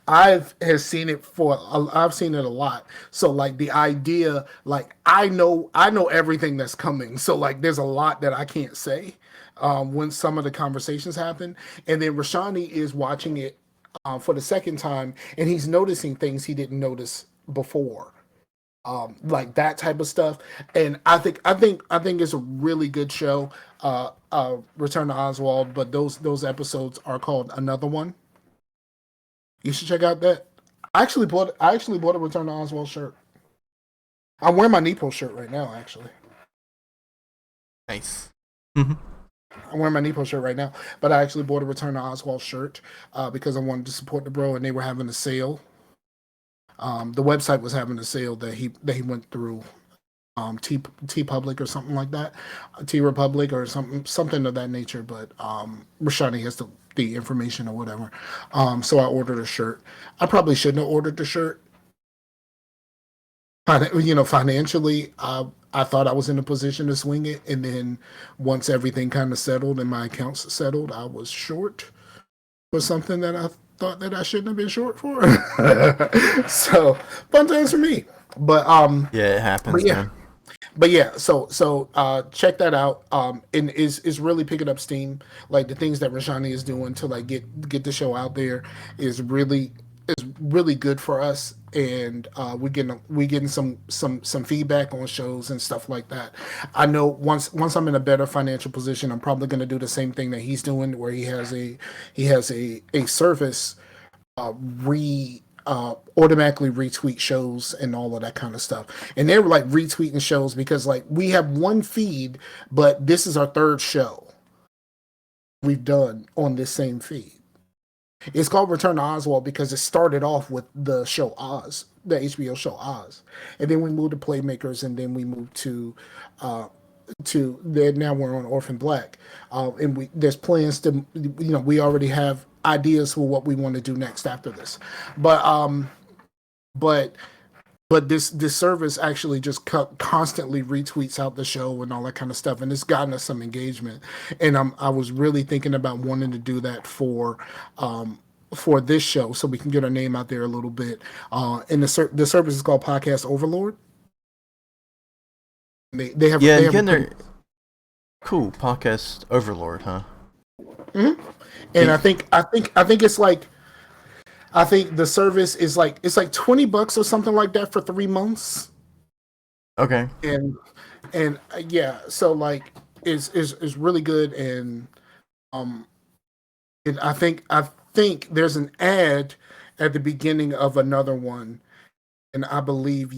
I've seen it a lot, so like the idea, like I know everything that's coming, so like there's a lot that I can't say when some of the conversations happen, and then Rashani is watching it for the second time, and he's noticing things he didn't notice before. Like that type of stuff, and I think it's a really good show. Return to Oswald, but those episodes are called Another One. You should check out that. I actually bought a Return to Oswald shirt. I'm wearing my Nepo shirt right now. Actually, Nice. Mm-hmm. I'm wearing my Nepo shirt right now, but I actually bought a Return to Oswald shirt because I wanted to support the bro, and they were having a sale. The website was having a sale that he went through, T Public or something like that, T Republic or something of that nature. But Rashani has the information or whatever. So I ordered a shirt. I probably shouldn't have ordered the shirt. Financially, I thought I was in a position to swing it, and then once everything kind of settled and my accounts settled, I was short for something that I thought that I shouldn't have been short for. So fun times for me. But yeah, it happens, man. But yeah, so check that out. And is really picking up steam. Like the things that Rashani is doing to like get the show out there is really good for us. And we getting some feedback on shows and stuff like that. I know once I'm in a better financial position, I'm probably going to do the same thing that he's doing, where he has a service automatically retweet shows and all of that kind of stuff. And they were like retweeting shows because like we have one feed, but this is our third show we've done on this same feed. It's called Return to Oswald because it started off with the show Oz, the HBO show Oz, and then we moved to Playmakers, and then we moved to now we're on Orphan Black, and there's plans to, we already have ideas for what we want to do next after this, but this service actually just constantly retweets out the show and all that kind of stuff, and it's gotten us some engagement. And I was really thinking about wanting to do that for this show, so we can get our name out there a little bit. And the service is called Podcast Overlord. They have their cool Podcast Overlord, huh? Mm-hmm. And I think it's like, I think the service is like, it's like $20 or something like that for 3 months. Okay. And yeah, so like it's really good. And I think there's an ad at the beginning of another one, and I believe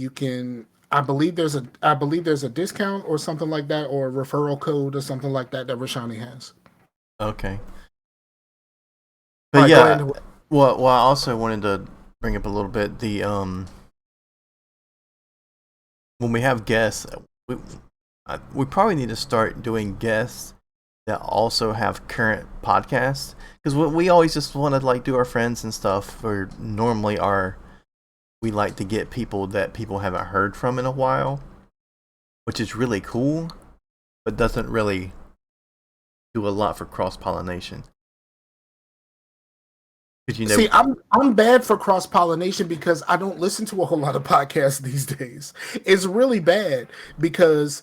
there's a discount or something like that, or a referral code or something like that Rashani has. Okay. But right, yeah, well, I also wanted to bring up a little bit the when we have guests, we probably need to start doing guests that also have current podcasts, because we always just want to like do our friends and stuff. Or normally we like to get people that people haven't heard from in a while, which is really cool, but doesn't really do a lot for cross pollination. See, I'm bad for cross pollination because I don't listen to a whole lot of podcasts these days. It's really bad because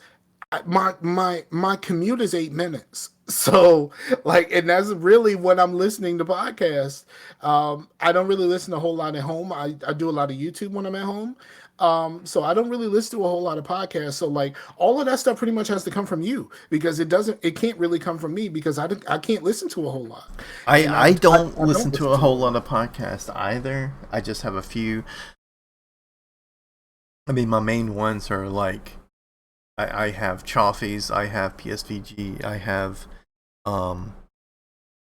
my commute is 8 minutes. So like, and that's really when I'm listening to podcasts. I don't really listen a whole lot at home. I do a lot of YouTube when I'm at home. So I don't really listen to a whole lot of podcasts. So like all of that stuff pretty much has to come from you because it can't really come from me because I can't listen to a whole lot. I don't listen to a whole lot of podcasts either. I just have a few. I mean, my main ones are like, I have Chaffee's, I have PSVG, I have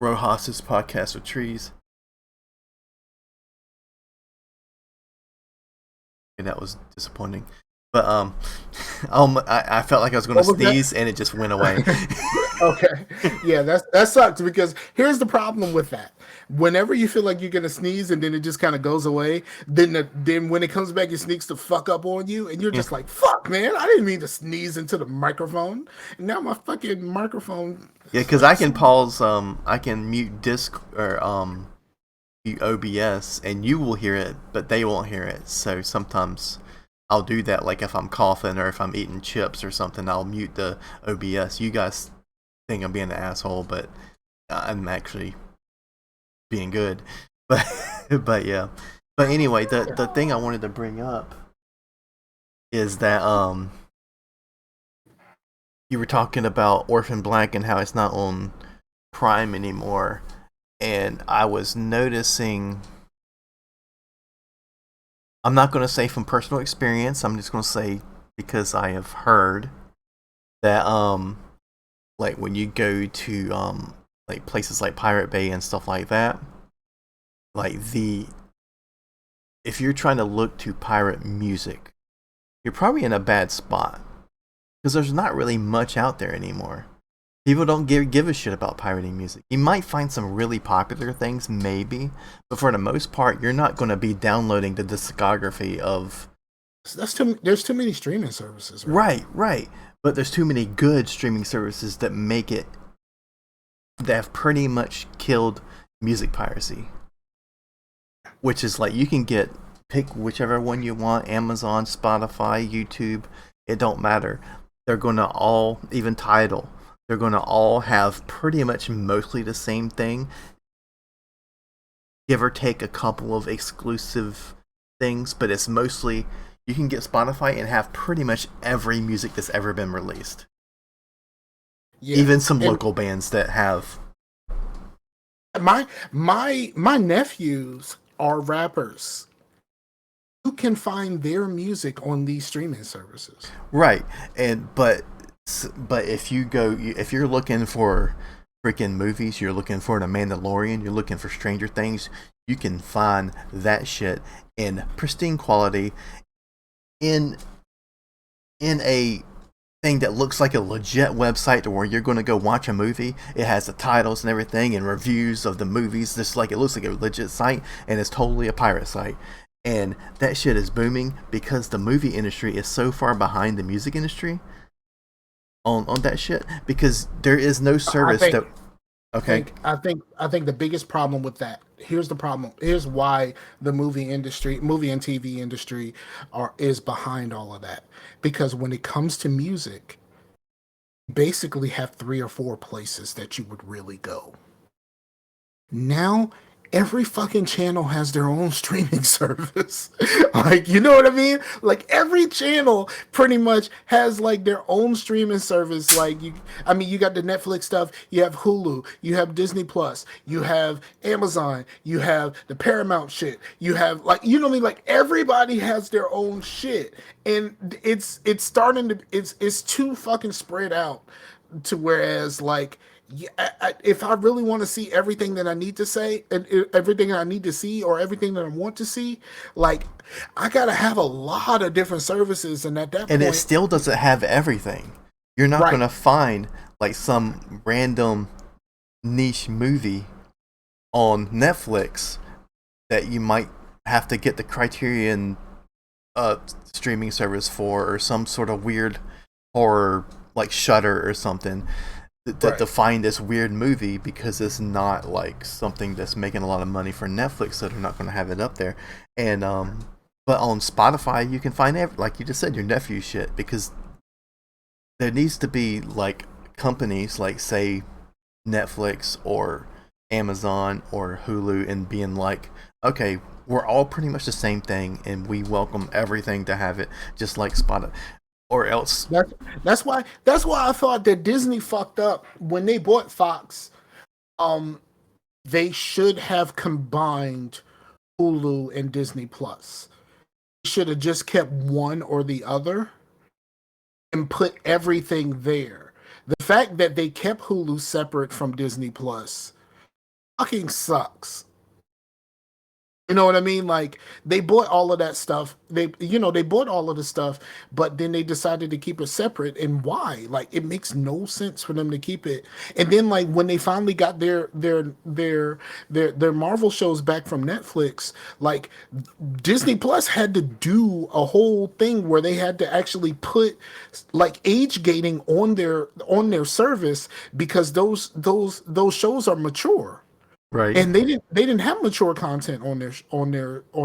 Rojas's podcast with trees. Okay, that was disappointing. But I felt like I was going to sneeze and it just went away. Okay, yeah, that sucks because here's the problem with that. Whenever you feel like you're gonna sneeze and then it just kind of goes away, then when it comes back, it sneaks the fuck up on you, and you're just like, "Fuck, man! I didn't mean to sneeze into the microphone, and now my fucking microphone." Yeah, because I can pause. I can mute disc or mute OBS, and you will hear it, but they won't hear it. So sometimes I'll do that, like if I'm coughing or if I'm eating chips or something, I'll mute the OBS. You guys think I'm being an asshole, but I'm actually being good. But yeah. But anyway, the thing I wanted to bring up is that you were talking about Orphan Black and how it's not on Prime anymore, and I was noticing. I'm not going to say from personal experience. I'm just going to say because I have heard that like when you go to like places like Pirate Bay and stuff like that, like if you're trying to look to pirate music, you're probably in a bad spot because there's not really much out there anymore. People don't give a shit about pirating music. You might find some really popular things, maybe, but for the most part, you're not going to be downloading the discography of. There's too many streaming services. Right. But there's too many good streaming services that have pretty much killed music piracy. Which is like, you can pick whichever one you want, Amazon, Spotify, YouTube, it don't matter. They're going to all, even Tidal, they're going to all have pretty much mostly the same thing. Give or take a couple of exclusive things, but it's mostly, you can get Spotify and have pretty much every music that's ever been released. Yeah, even some local bands that have. My nephews are rappers who can find their music on these streaming services. Right, but if you're looking for freaking movies, you're looking for The Mandalorian, you're looking for Stranger Things, you can find that shit in pristine quality in a thing that looks like a legit website to where you're going to go watch a movie. It has the titles and everything and reviews of the movies, just like it looks like a legit site, and it's totally a pirate site. And that shit is booming because the movie industry is so far behind the music industry on that shit, because there is no service that. Okay. I think the biggest problem with that. Here's the problem. Here's why the movie and TV industry is behind all of that. Because when it comes to music, you basically have 3 or 4 places that you would really go. Now, every fucking channel has their own streaming service. Like, you know what I mean? Like, every channel pretty much has like their own streaming service. Like, you got the Netflix stuff, you have Hulu, you have Disney Plus, you have Amazon, you have the Paramount shit, you have, like, you know what I mean? Like, everybody has their own shit, and it's starting to it's too fucking spread out to whereas like yeah, if I really want to see everything that I need to say and everything I need to see or everything that I want to see, like I gotta have a lot of different services, and at that And it point, still doesn't have everything. You're not right, gonna find like some random niche movie on Netflix that you might have to get the Criterion streaming service for, or some sort of weird horror like Shudder or something to right. find this weird movie, because it's not like something that's making a lot of money for Netflix, so they're not going to have it up there. And but on Spotify you can find like you just said, your nephew shit, because there needs to be like companies like say Netflix or Amazon or Hulu, and being like, okay, we're all pretty much the same thing, and we welcome everything to have it, just like Spotify, or else. That's that's why I thought that Disney fucked up when they bought Fox. Um, they should have combined Hulu and Disney Plus. They should have just kept one or the other and put everything there. The fact that they kept Hulu separate from Disney Plus fucking sucks. You know what I mean? Like they bought all of that stuff. They bought all of the stuff, but then they decided to keep it separate. And why? Like it makes no sense for them to keep it. And then like when they finally got their Marvel shows back from Netflix, like Disney Plus had to do a whole thing where they had to actually put like age gating on their service because those shows are mature, Right. and they didn't have mature content on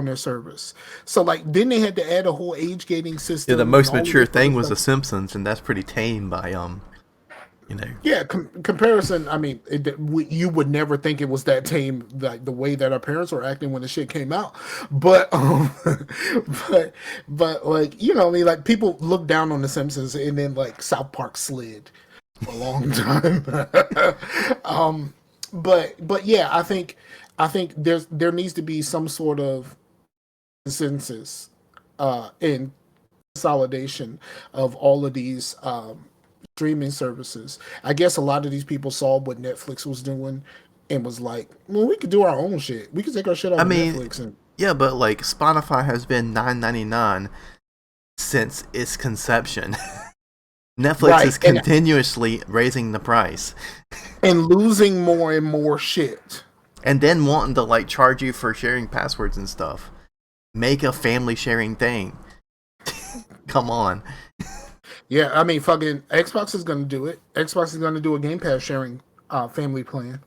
their service. So like then they had to add a whole age gating Yeah, the system and most all of mature this other thing was stuff. The Simpsons, and that's pretty tame by you know. Yeah, comparison. I mean, you would never think it was that tame, like the way that our parents were acting when the shit came out. But, but, but like I mean, like people look down on the Simpsons, and then like South Park slid for a long time. um, but yeah, I think there needs to be some sort of consensus in consolidation of all of these streaming services. I guess a lot of these people saw what Netflix was doing and was like, well, we could do our own shit. We could take our shit I off of mean, Netflix and yeah, but like Spotify has been $9.99 since its conception. Netflix right is continuously raising the price, and losing more and more shit. and then wanting to like charge you for sharing passwords and stuff. Make a family sharing thing. Come on. Yeah, I mean, fucking Xbox is gonna do it. Xbox is gonna do a Game Pass sharing family plan.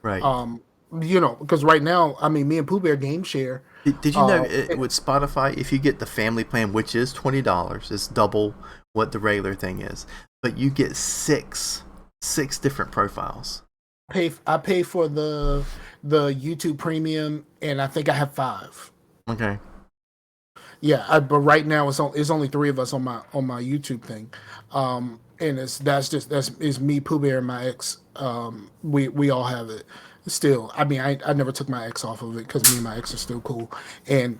Right. Um, because right now, I mean, me and Pooh Bear game share. Did you know Uh, with Spotify, if you get the family plan, which is $20, it's double what the regular thing is, but you get six different profiles. I pay for the YouTube Premium, and I think I have 5. Okay. Yeah, but right now it's only 3 of us on my YouTube thing, and that's me, Pooh Bear, and my ex. We all have it still. I mean, I never took my ex off of it because me and my ex are still cool, and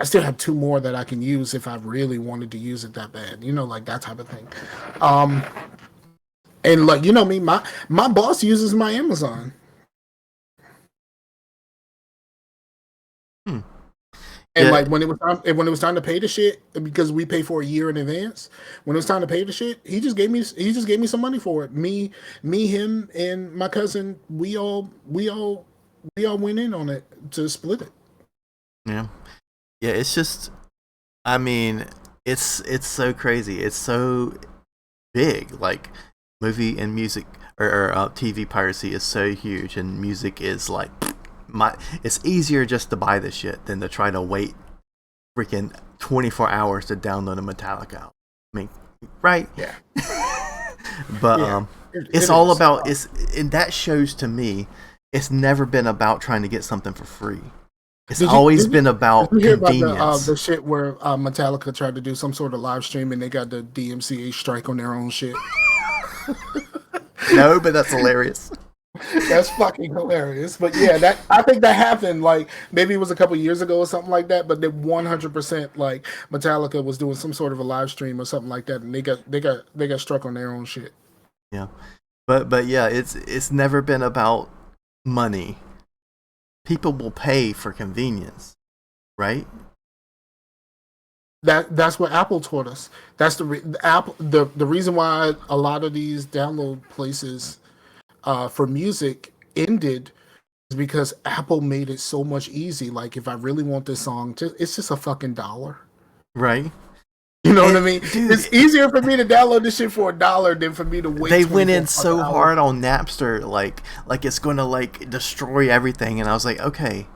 I still have 2 more that I can use if I really wanted to use it that bad. Like that type of thing. Um, and like me, my boss uses my Amazon. Hmm. And Yeah. like when it was time to pay the shit, because we pay for a year in advance. When it was time to pay the shit, he just gave me some money for it. Me, him, and my cousin, we all went in on it to split it. Yeah. Yeah. It's just. I mean, it's so crazy. It's so big. Like movie and music or TV piracy is so huge, and music is like it's easier just to buy this shit than to try to wait freaking 24 hours to download a Metallica album. I mean, right? Yeah, But yeah, it's it all is. about and that shows to me it's never been about trying to get something for free. It's Did you always did you, been did you about hear about convenience. the shit where Metallica tried to do some sort of live stream and they got the DMCA strike on their own shit? No, but that's hilarious. That's fucking hilarious. But yeah, that I think that happened like maybe it was a couple years ago or something like that. But they 100% like Metallica was doing some sort of a live stream or something like that, and they got struck on their own shit. Yeah. But yeah, it's never been about money. People will pay for convenience, right? That's what Apple taught us. That's the reason why a lot of these download places for music ended is because Apple made it so much easy. Like if I really want this song, it's just a fucking dollar. Right. You know what I And mean? dude, It's easier for me to download this shit for a dollar than for me to wait they went 24 in fucking so hours. hard on Napster, like it's going to like destroy everything, and I was like, okay,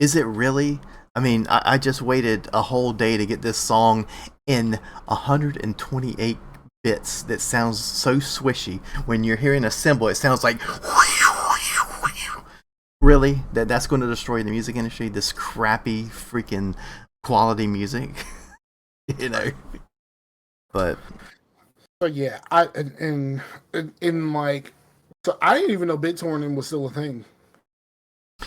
is it really? I mean, I just waited a whole day to get this song in 128 bits that sounds so swishy. When you're hearing a cymbal, it sounds like really that's going to destroy the music industry. This crappy freaking quality music, you know. But So yeah, in like, so I didn't even know BitTorrent was still a thing.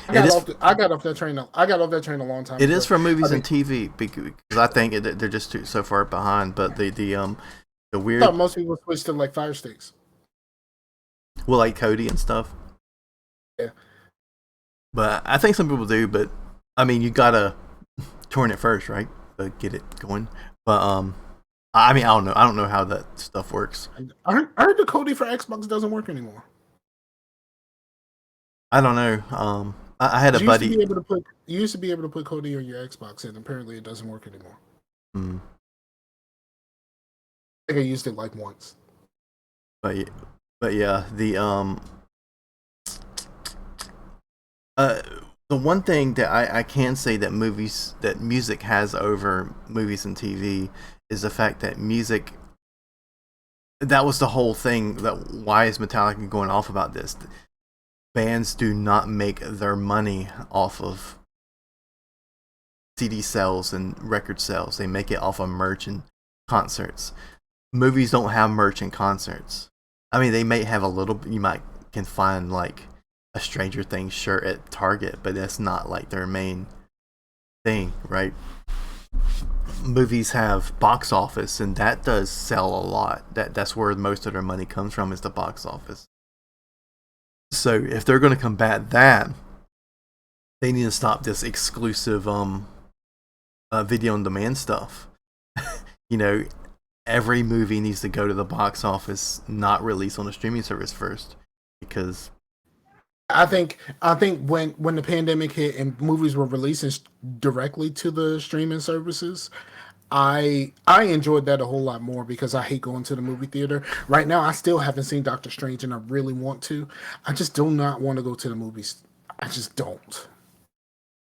it is I got off that train. I got off that train a long time it is ago. for I movies mean, and TV because I think they're just so far behind. But the I weird thought most people switched to like Fire Sticks. well like Cody and stuff. Yeah, But I think some people do. But I mean, you gotta torrent it first, right? To get it going. But I mean, I don't know. I don't know how that stuff works. I heard the Kodi for Xbox doesn't work anymore. I don't know. I had a 'Cause buddy. you used to be able to put Kodi on your Xbox, and apparently it doesn't work anymore. Mm, I think I used it like once. but but yeah, uh the one thing that I can say that music has over movies and TV is the fact that music, that was the whole thing, that why is Metallica going off about this? Bands do not make their money off of CD sales and record sales. They make it off of merch and concerts. Movies don't have merch and concerts. I mean, they may have a little. You might can find like a Stranger Things shirt at Target, but that's not like their main thing, right? Movies have box office, and that does sell a lot. That's where most of their money comes from, is the box office. So if they're going to combat that, they need to stop this exclusive video on demand stuff. You know, every movie needs to go to the box office, not release on a streaming service first, because I think when the pandemic hit and movies were releasing directly to the streaming services, I enjoyed that a whole lot more because I hate going to the movie theater. Right now, I still haven't seen Doctor Strange, and I really want to. I just do not want to go to the movies. I just don't.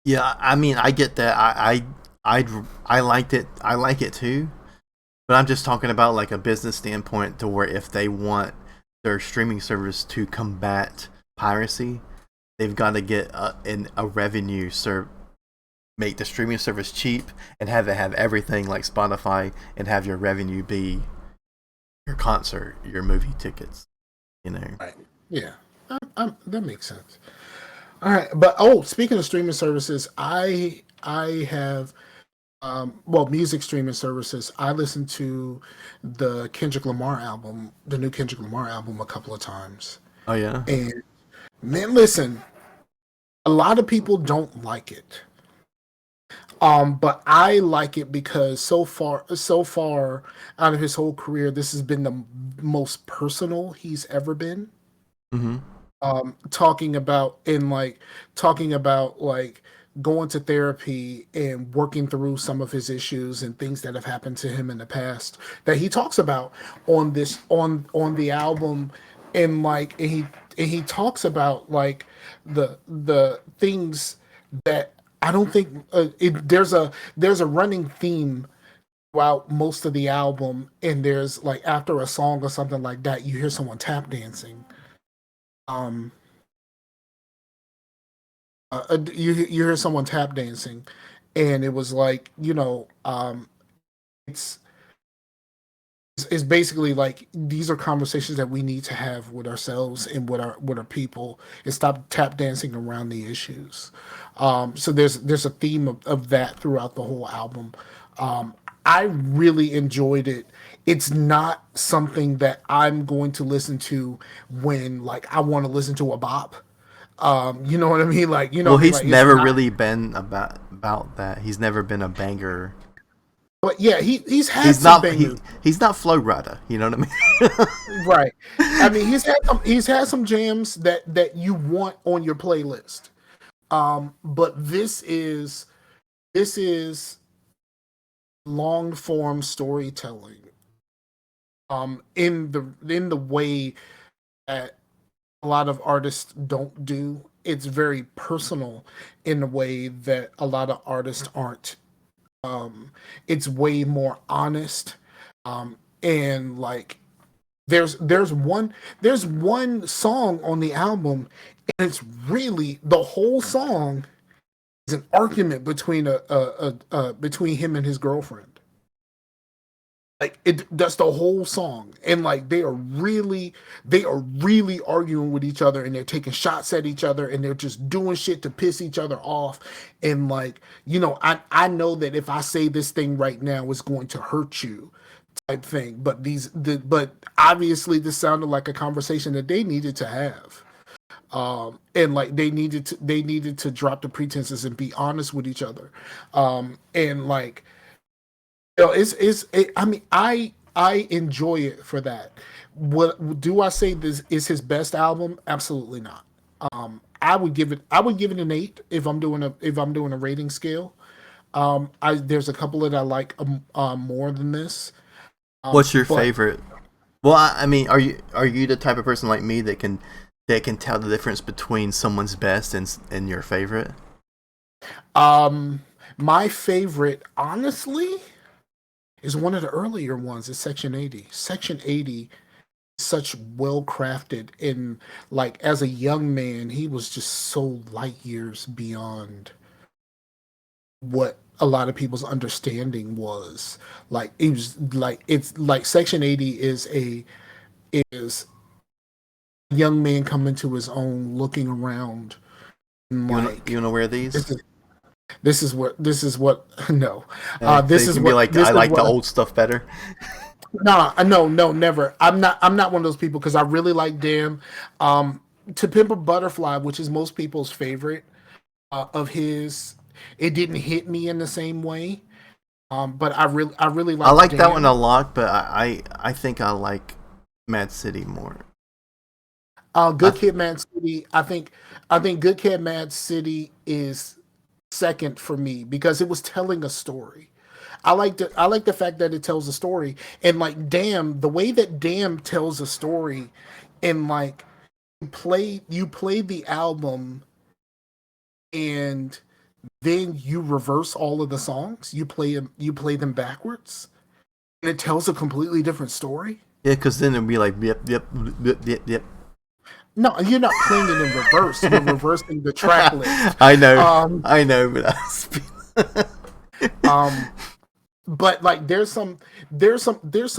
yeah, I mean, I get that. I liked it. I like it too. But I'm just talking about like a business standpoint, to where if they want their streaming service to combat piracy, they've got to get a revenue make the streaming service cheap and have it have everything like Spotify, and have your revenue be your concert, your movie tickets. You know. Right. Yeah, that makes sense. All right, but speaking of streaming services, I have well, music streaming services. I listened to the Kendrick Lamar album, the new Kendrick Lamar album, a couple of times, Oh yeah. and man, listen, a lot of people don't like it. But I like it because so far out of his whole career, this has been the most personal he's ever been. Mm-hmm. Talking about like going to therapy and working through some of his issues and things that have happened to him in the past that he talks about on the album, and like and he talks about like the things that I don't think there's a running theme throughout most of the album, and there's like after a song or something like that, you hear someone tap dancing. Um, you hear someone tap dancing, and it was like, it's it's basically like these are conversations that we need to have with ourselves and with our people, and stop tap dancing around the issues. So there's a theme of that throughout the whole album. I really enjoyed it. It's not something that I'm going to listen to when like I want to listen to a bop. You know what I mean? Like, you know Well, what I mean? he's Like, it's never not. really been about that. He's never been a banger. But yeah, he's had He's some not bangers, he's not Flow Rider. You know what I mean? right? I mean, he's had some jams that you want on your playlist. But this is long form storytelling. In the way that a lot of artists don't do. It's very personal in a way that a lot of artists aren't. Um, it's way more honest. And like there's one song on the album, and it's really the whole song is an argument between him and his girlfriend. Like that's the whole song, and like they are really arguing with each other, and they're taking shots at each other, and they're just doing shit to piss each other off. And like, I know that if I say this thing right now, it's going to hurt you, type thing. But obviously this sounded like a conversation that they needed to have. And like they needed to drop the pretenses and be honest with each other. And like, I mean, I enjoy it for that. What do I say? This is his best album? Absolutely not. I would give it an 8 if I'm doing a rating scale. There's a couple that I like more than this. What's your But favorite? Well, I mean, are you the type of person like me that can tell the difference between someone's best and your favorite? um, my favorite, honestly, is one of the earlier ones. Is Section 80. Section 80 such well crafted, and like as a young man he was just so light years beyond what a lot of people's understanding was. Like it was like it's like Section 80 is a young man coming to his own, looking around, and You like wanna wear this these? is this is what no, So this you is can be what like, this I is like the what old stuff better. no, no, never. I'm not one of those people because I really like Damn. To Pimp a Butterfly, which is most people's favorite of his, it didn't hit me in the same way. But I really I like like that one a Damn. lot, but I think I like Mad City more. I Good Kid, Mad City. I think Good Kid, Mad City is second for me because it was telling a story. I like the fact that it tells a story, and like Damn, the way that Damn tells a story, and like you play the album, and then you reverse all of the songs. You play them backwards, and it tells a completely different story. Yeah, because then it'd be like, yep, yep, yep, yep, yep. No, you're not playing it in reverse. You're reversing the track list. I know, Um, I know, but I um, but like there's some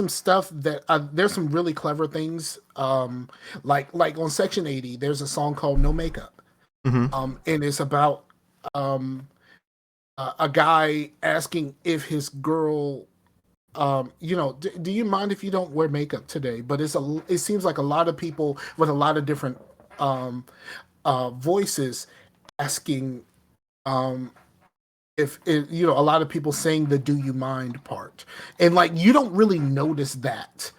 stuff that there's some really clever things. Like on Section 80, there's a song called No Makeup. hmm And it's about um a guy asking if his girl, do you mind if you don't wear makeup today? But it seems like a lot of people with a lot of different um voices asking, um if it, a lot of people saying the "do you mind" part, and like you don't really notice that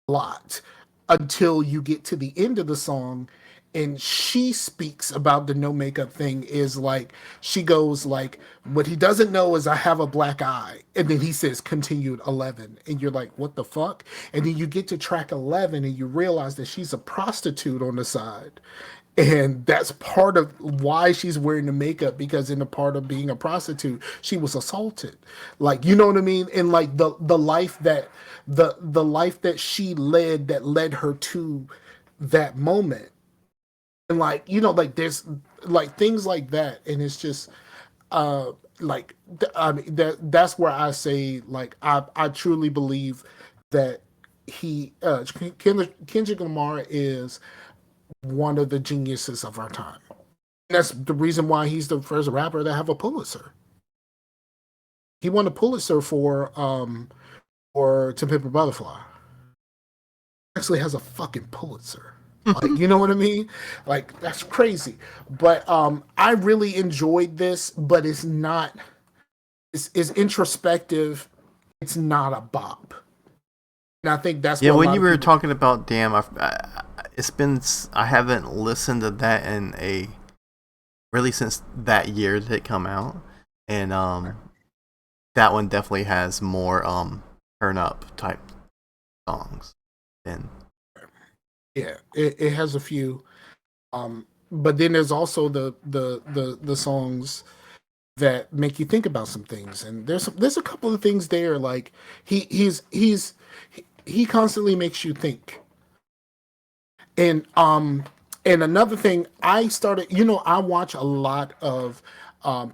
a lot until you get to the end of the song, and she speaks about the no makeup thing. Is like she goes like, what he doesn't know is I have a black eye, and then he says continued 11, and you're like, what the fuck? And then you get to track 11 and you realize that she's a prostitute on the side, and that's part of why she's wearing the makeup, because in the part of being a prostitute she was assaulted. Like, you know what I mean? And like the life that she led that led her to that moment. And like, like there's like things like that, and it's just uh like I mean that's where I say, like, I truly believe that Kendrick Lamar is one of the geniuses of our time. That's the reason why he's the first rapper to have a Pulitzer. He won a Pulitzer for To Pimp a Butterfly. Actually has a fucking Pulitzer. Like, you know what I mean? Like, that's crazy. But I really enjoyed this, but it's introspective. It's not a bop. And I think that's Yeah, what a when lot you of were people. talking about Damn, it's been I haven't listened to that in a really since that year that it come out, and that one definitely has more turn up type songs. And Yeah, it has a few. But then there's also the songs that make you think about some things, and there's a couple of things there. Like he constantly makes you think. And and another thing, I started, I watch a lot of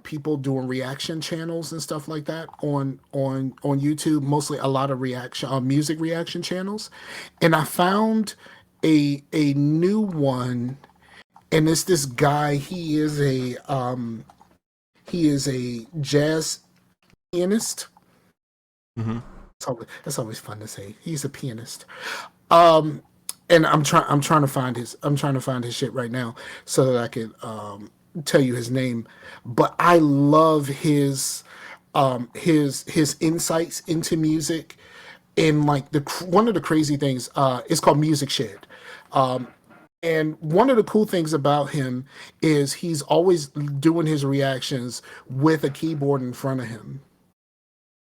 people doing reaction channels and stuff like that on YouTube. Mostly a lot of reaction music reaction channels, and I found a new one, and it's this guy. He is a jazz pianist. mm-hmm. That's always fun to say. He's a pianist. Um, and I'm trying to find his shit right now so that I can tell you his name. But I love his insights into music, and like one of the crazy things it's called Music Shed. Um, and one of the cool things about him is he's always doing his reactions with a keyboard in front of him.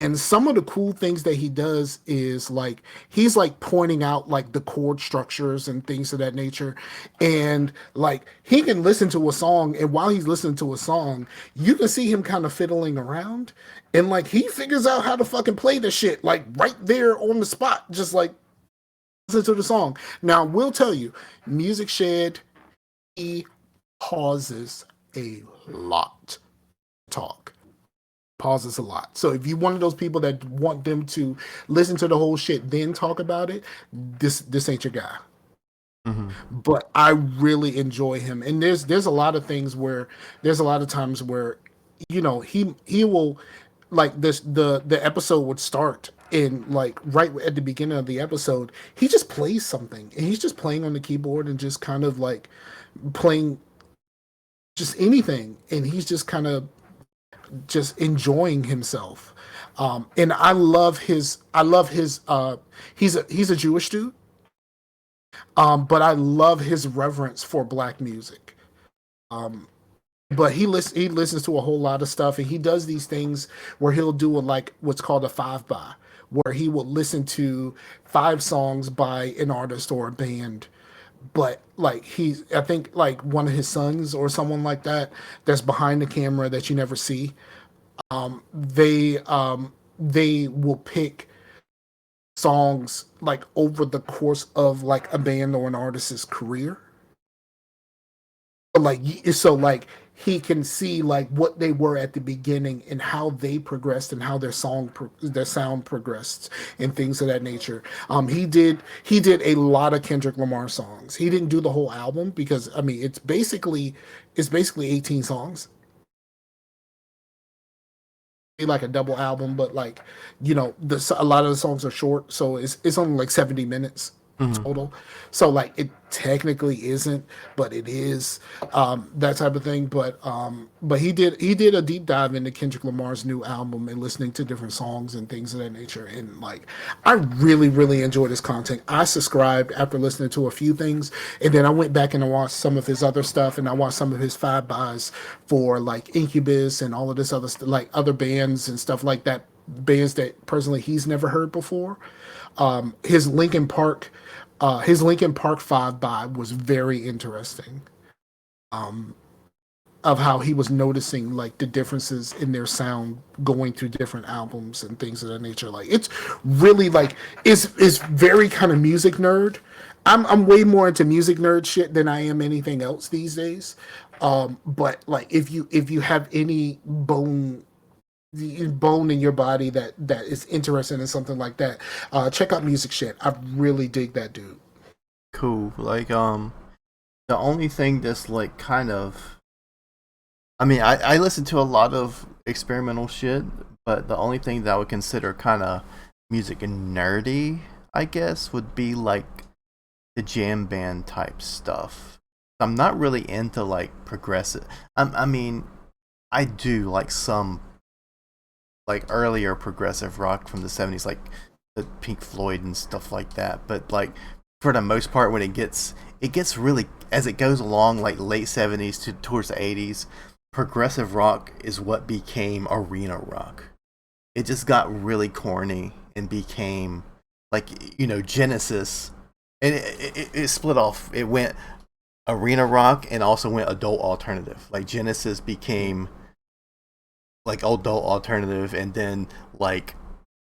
And some of the cool things that he does is like he's like pointing out like the chord structures and things of that nature. And like he can listen to a song, and while he's listening to a song, you can see him kind of fiddling around, and like he figures out how to fucking play the shit like right there on the spot, just like listen to the song. Now, we'll tell you, Music Shed, he pauses a lot. Talk pauses a lot. So if you're one of those people that want them to listen to the whole shit then talk about it, this ain't your guy. Mm-hmm. But I really enjoy him, and there's a lot of things where there's a lot of times where he will like the episode would start, and like right at the beginning of the episode he just plays something, and he's just playing on the keyboard and just kind of like playing just anything, and he's just kind of just enjoying himself. And I love his he's a Jewish dude. But I love his reverence for black music. Um, but he listens to a whole lot of stuff, and he does these things where he'll do like what's called a five by, where he will listen to five songs by an artist or a band. But like I think like one of his sons or someone like that that's behind the camera that you never see. They will pick songs like over the course of like a band or an artist's career. So like he can see like what they were at the beginning and how they progressed and how their sound progressed and things of that nature. He did a lot of Kendrick Lamar songs. He didn't do the whole album because I mean it's basically 18 songs, like a double album, but like a lot of the songs are short, so it's only like 70 minutes Mm-hmm. total. So like it technically isn't, but it is, that type of thing. But he did a deep dive into Kendrick Lamar's new album and listening to different songs and things of that nature. And like I really, really enjoyed his content. I subscribed after listening to a few things, and then I went back and I watched some of his other stuff, and I watched some of his five buys for like Incubus and all of this other like other bands and stuff like that, bands that personally he's never heard before. Um, his Linkin Park his Linkin Park five by was very interesting. Um, of how he was noticing like the differences in their sound going through different albums and things of that nature. Like it's really like it's very kind of music nerd. I'm way more into music nerd shit than I am anything else these days. But like if you have any bone in your body that is interested in something like that, check out Music Shit. I really dig that dude. Cool. Like the only thing that's like kind of, I mean, I listen to a lot of experimental shit, but the only thing that I would consider kind of music nerdy, I guess, would be like the jam band type stuff. I'm not really into like progressive. I mean, I do like some like earlier progressive rock from the 70s, like the Pink Floyd and stuff like that. But like for the most part, when it gets really as it goes along, like late 70s to towards the 80s, progressive rock is what became arena rock. It just got really corny and became like Genesis, and it split off. It went arena rock and also went adult alternative. Like Genesis became like adult alternative, and then like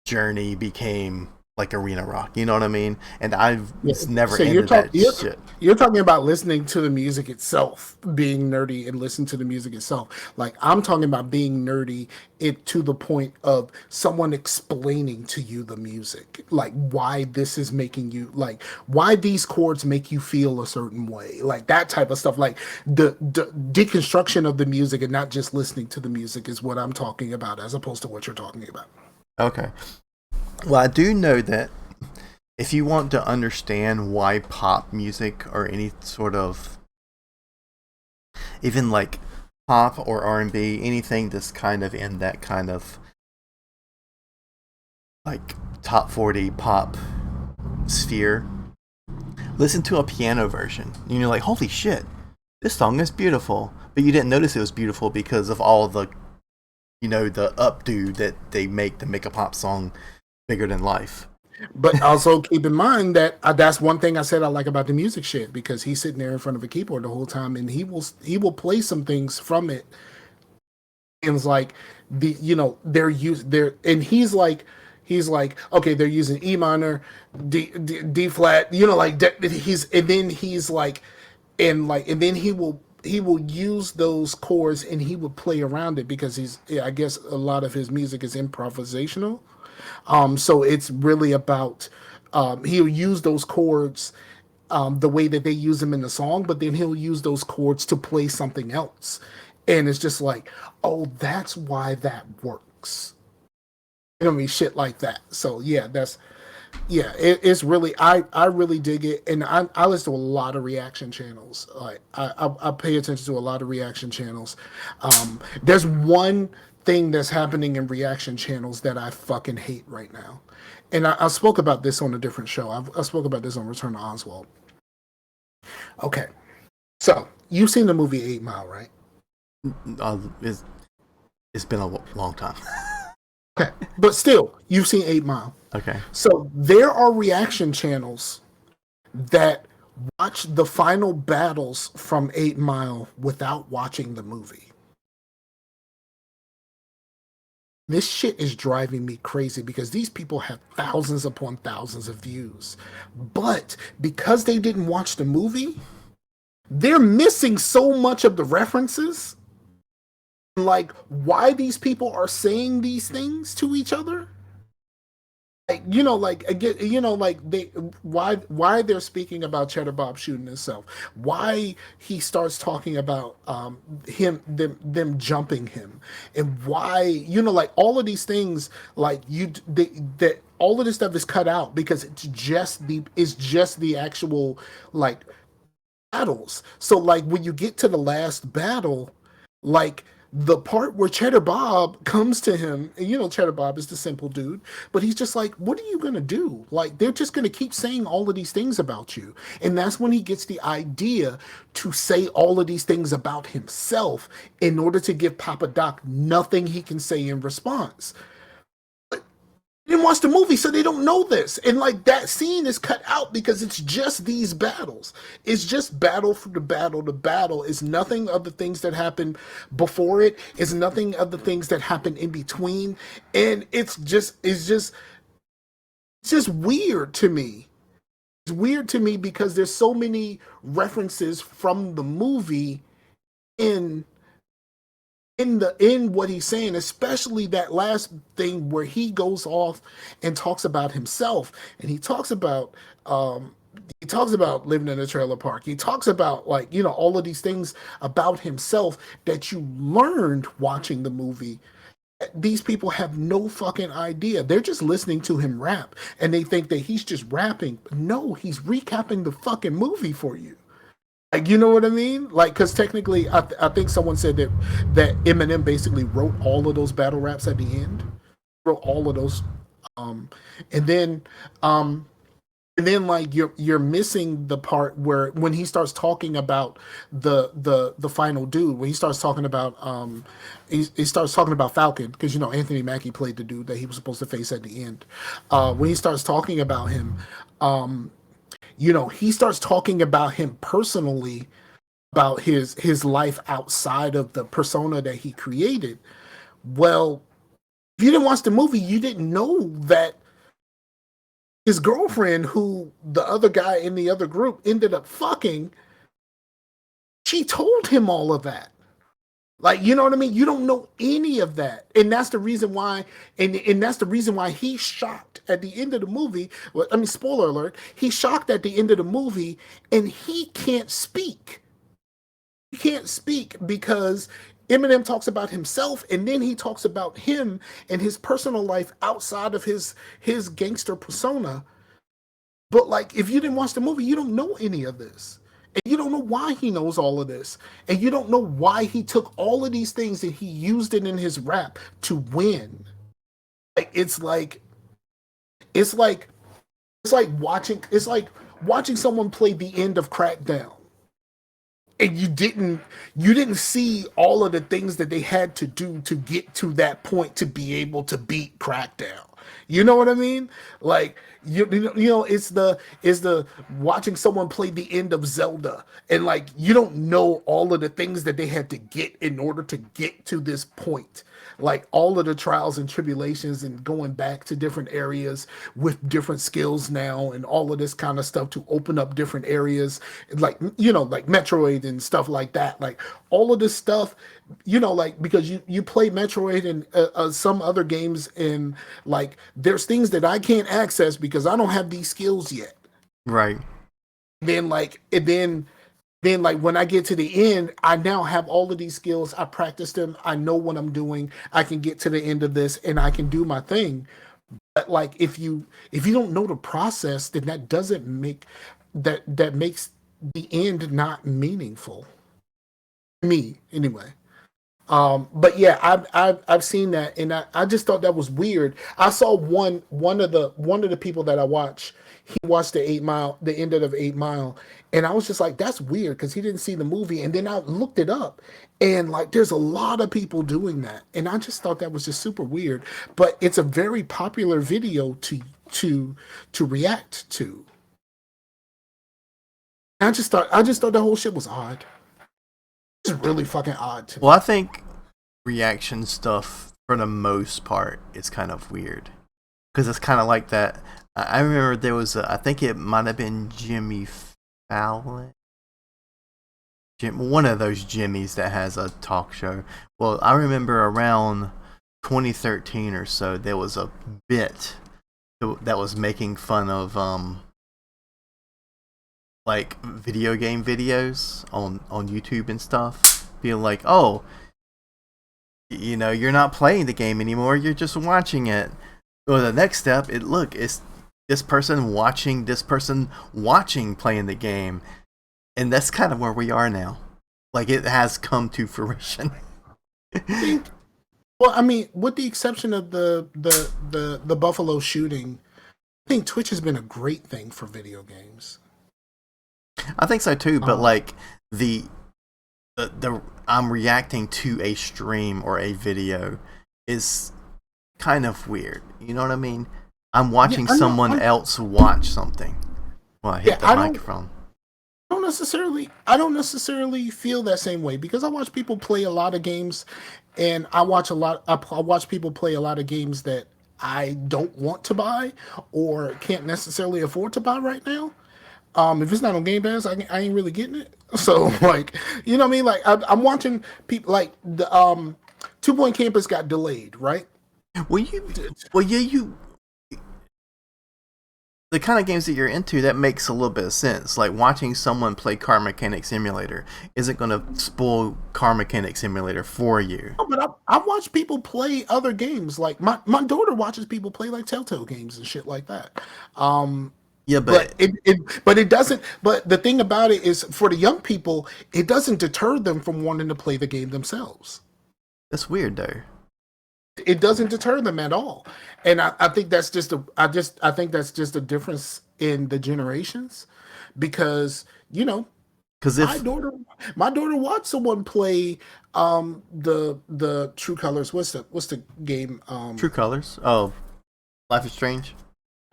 Journey became like arena rock. You know what I mean? And I've Yeah. never So you're into talking that shit. you're talking about listening to the music itself, being nerdy and listen to the music itself. Like I'm talking about being nerdy it to the point of someone explaining to you the music, like why this is making you like why these chords make you feel a certain way, like that type of stuff. Like the deconstruction of the music and not just listening to the music is what I'm talking about, as opposed to what you're talking about. Okay. Well, I do know that if you want to understand why pop music or any sort of even like pop or R&B, anything that's kind of in that kind of like top 40 pop sphere, listen to a piano version. And you're like, holy shit, this song is beautiful. But you didn't notice it was beautiful because of all the, the updo that they make to make a pop song bigger than life. But also keep in mind that that's one thing I said I like about the music shit, because he's sitting there in front of a keyboard the whole time and he will play some things from it, and it's like he's like okay, they're using E minor, D flat, like he's and then he's like and then he will use those chords and he would play around it, because I guess a lot of his music is improvisational. So it's really about he'll use those chords the way that they use them in the song, but then he'll use those chords to play something else. And it's just like, oh, that's why that works. You know what I mean? Shit like that. So yeah, it's really I really dig it, and I listen to a lot of reaction channels. Like I pay attention to a lot of reaction channels. There's one thing that's happening in reaction channels that I fucking hate right now, and I spoke about this on a different show. I spoke about this on Return to Oswald. Okay, so you've seen the movie 8 Mile, right? It's been a long time. Okay, but still, you've seen 8 Mile. Okay. So there are reaction channels that watch the final battles from 8 Mile without watching the movie. This shit is driving me crazy, because these people have thousands upon thousands of views. But because they didn't watch the movie, they're missing so much of the references. Like why these people are saying these things to each other. Like like again, like they why they're speaking about Cheddar Bob shooting himself, why he starts talking about them jumping him, and why like all of these things, like that all of this stuff is cut out because it's just the actual like battles. So like when you get to the last battle, like the part where Cheddar Bob comes to him, and Cheddar Bob is the simple dude, but he's just like, what are you gonna do? Like they're just gonna keep saying all of these things about you. And that's when he gets the idea to say all of these things about himself in order to give Papa Doc nothing he can say in response. Didn't watch the movie, so they don't know this. And like that scene is cut out because it's just these battles. It's just battle for the battle. The battle is nothing of the things that happen before it. It's nothing of the things that happen in between. And it's just weird to me. It's weird to me because there's so many references from the movie in in what he's saying, especially that last thing where he goes off and talks about himself, and he talks about living in a trailer park. He talks about like all of these things about himself that you learned watching the movie, these people have no fucking idea. They're just listening to him rap and they think that he's just rapping. No, he's recapping the fucking movie for you. Like, you know what I mean? Like, because technically, I think someone said that Eminem basically wrote all of those battle raps at the end, wrote all of those, um, and then um, like you're missing the part where when he starts talking about the final dude, when he starts talking about he starts talking about Falcon, because you know Anthony Mackie played the dude that he was supposed to face at the end. When he starts talking about him, you know, he starts talking about him personally, about his life outside of the persona that he created. Well, if you didn't watch the movie, you didn't know that his girlfriend, who the other guy in the other group ended up fucking, she told him all of that. Like, you know what I mean? You don't know any of that. And that's the reason why, and that's the reason why he's shocked at the end of the movie. Well, I mean, spoiler alert, he's shocked at the end of the movie and he can't speak. He can't speak because Eminem talks about himself and then he talks about him and his personal life outside of his gangster persona. But like, if you didn't watch the movie, you don't know any of this. And you don't know why he knows all of this. And you don't know why he took all of these things and he used it in his rap to win. Like it's like it's like watching someone play the end of Crackdown. And you didn't see all of the things that they had to do to get to that point to be able to beat Crackdown. You know what I mean? Like you know it's the watching someone play the end of Zelda and like you don't know all of the things that they had to get in order to get to this point. Like all of the trials and tribulations and going back to different areas with different skills now and all of this kind of stuff to open up different areas like you know like Metroid and stuff like that. Like all of this stuff, you know, like because you play Metroid and some other games and like there's things that I can't access because I don't have these skills yet. Right. Then like and then like when I get to the end, I now have all of these skills. I practice them. I know what I'm doing. I can get to the end of this and I can do my thing. But like if you don't know the process, then that doesn't make that makes the end not meaningful. Me anyway. But yeah, I've seen that, and I just thought that was weird. I saw one of the people that I watch. He watched the end of 8 Mile, and I was just like, that's weird because he didn't see the movie. And then I looked it up, and like, there's a lot of people doing that, and I just thought that was just super weird. But it's a very popular video to react to. I just thought the whole shit was odd. It's really fucking odd to Well, me. I think reaction stuff for the most part is kind of weird because it's kind of like that. I remember there was I think it might have been Jimmy Fallon, one of those Jimmys that has a talk show. Well, I remember around 2013 or so there was a bit that was making fun of like video game videos on YouTube and stuff, being like, oh, you know, you're not playing the game anymore, you're just watching it. Well, the next step, it's this person watching playing the game, and that's kind of where we are now. Like it has come to fruition. Well, I mean, with the exception of the Buffalo shooting, I think Twitch has been a great thing for video games. I think so too, but like the I'm reacting to a stream or a video is kind of weird. You know what I mean? I'm watching someone else watch something. Well, I hit the microphone. I don't necessarily feel that same way because I watch people play a lot of games, and I watch people play a lot of games that I don't want to buy or can't necessarily afford to buy right now. If it's not on Game Pass, I ain't really getting it. So like, you know what I mean? Like I'm watching people like the 2 Point Campus got delayed, right? Well, yeah, the kind of games that you're into, that makes a little bit of sense. Like watching someone play Car Mechanic Simulator isn't going to spoil Car Mechanic Simulator for you. Oh, but I watch people play other games. Like my daughter watches people play like Telltale games and shit like that. Yeah, but it doesn't. But the thing about it is, for the young people, it doesn't deter them from wanting to play the game themselves. that's weird though. It doesn't deter them at all, and I think that's just I think that's just a difference in the generations, because Because my if daughter watched someone play the True Colors. What's the game? True Colors, oh, Life is Strange.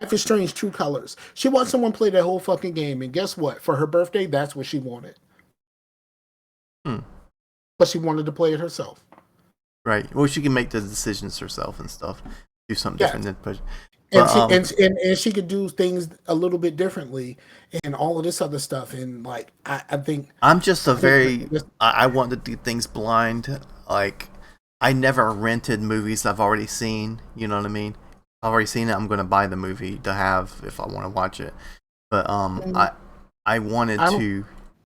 Life is Strange, True Colors. She watched someone play that whole fucking game, and guess what? For her birthday, that's what she wanted. Hmm. But she wanted to play it herself. Right. Well, she can make the decisions herself and stuff. Do something different than push. And she could do things a little bit differently, and all of this other stuff. And like I think I'm just I want to do things blind. Like I never rented movies I've already seen. You know what I mean? I've already seen it. I'm going to buy the movie to have if I want to watch it. But I wanted to.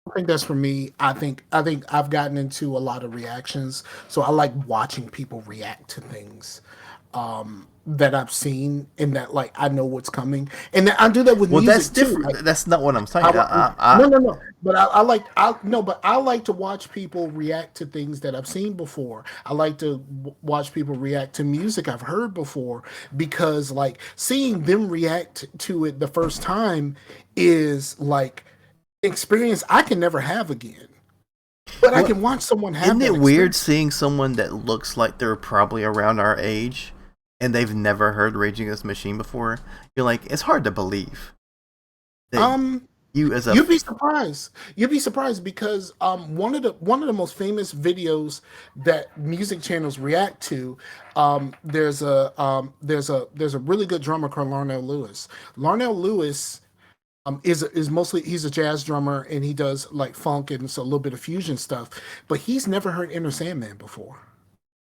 I think that's for me. I think I've gotten into a lot of reactions, so I like watching people react to things that I've seen, and that like I know what's coming, and I do that with music that's different. too. Like, that's not what I'm saying. no. But I like to watch people react to things that I've seen before. I like to watch people react to music I've heard before, because like seeing them react to it the first time is like experience I can never have again. But I can watch someone have. Isn't it weird seeing someone that looks like they're probably around our age and they've never heard Rage Against the Machine before? You're like, it's hard to believe. You'd be surprised. You'd be surprised because one of the most famous videos that music channels react to, there's a really good drummer called Larnell Lewis. Larnell Lewis is mostly, he's a jazz drummer, and he does like funk and so a little bit of fusion stuff, but he's never heard Enter Sandman before.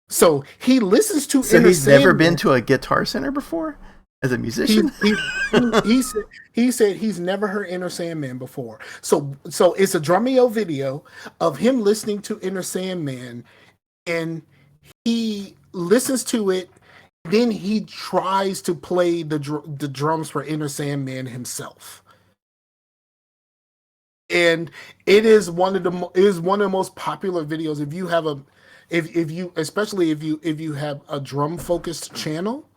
So he listens to So Enter he's Sandman. never been to a Guitar Center before as a musician? He said he's never heard Enter Sandman before. So it's a Drumeo video of him listening to Enter Sandman, and he listens to it. Then he tries to play the drums for Enter Sandman himself. And it is one of the most popular videos. If you have especially if you have a drum focused channel,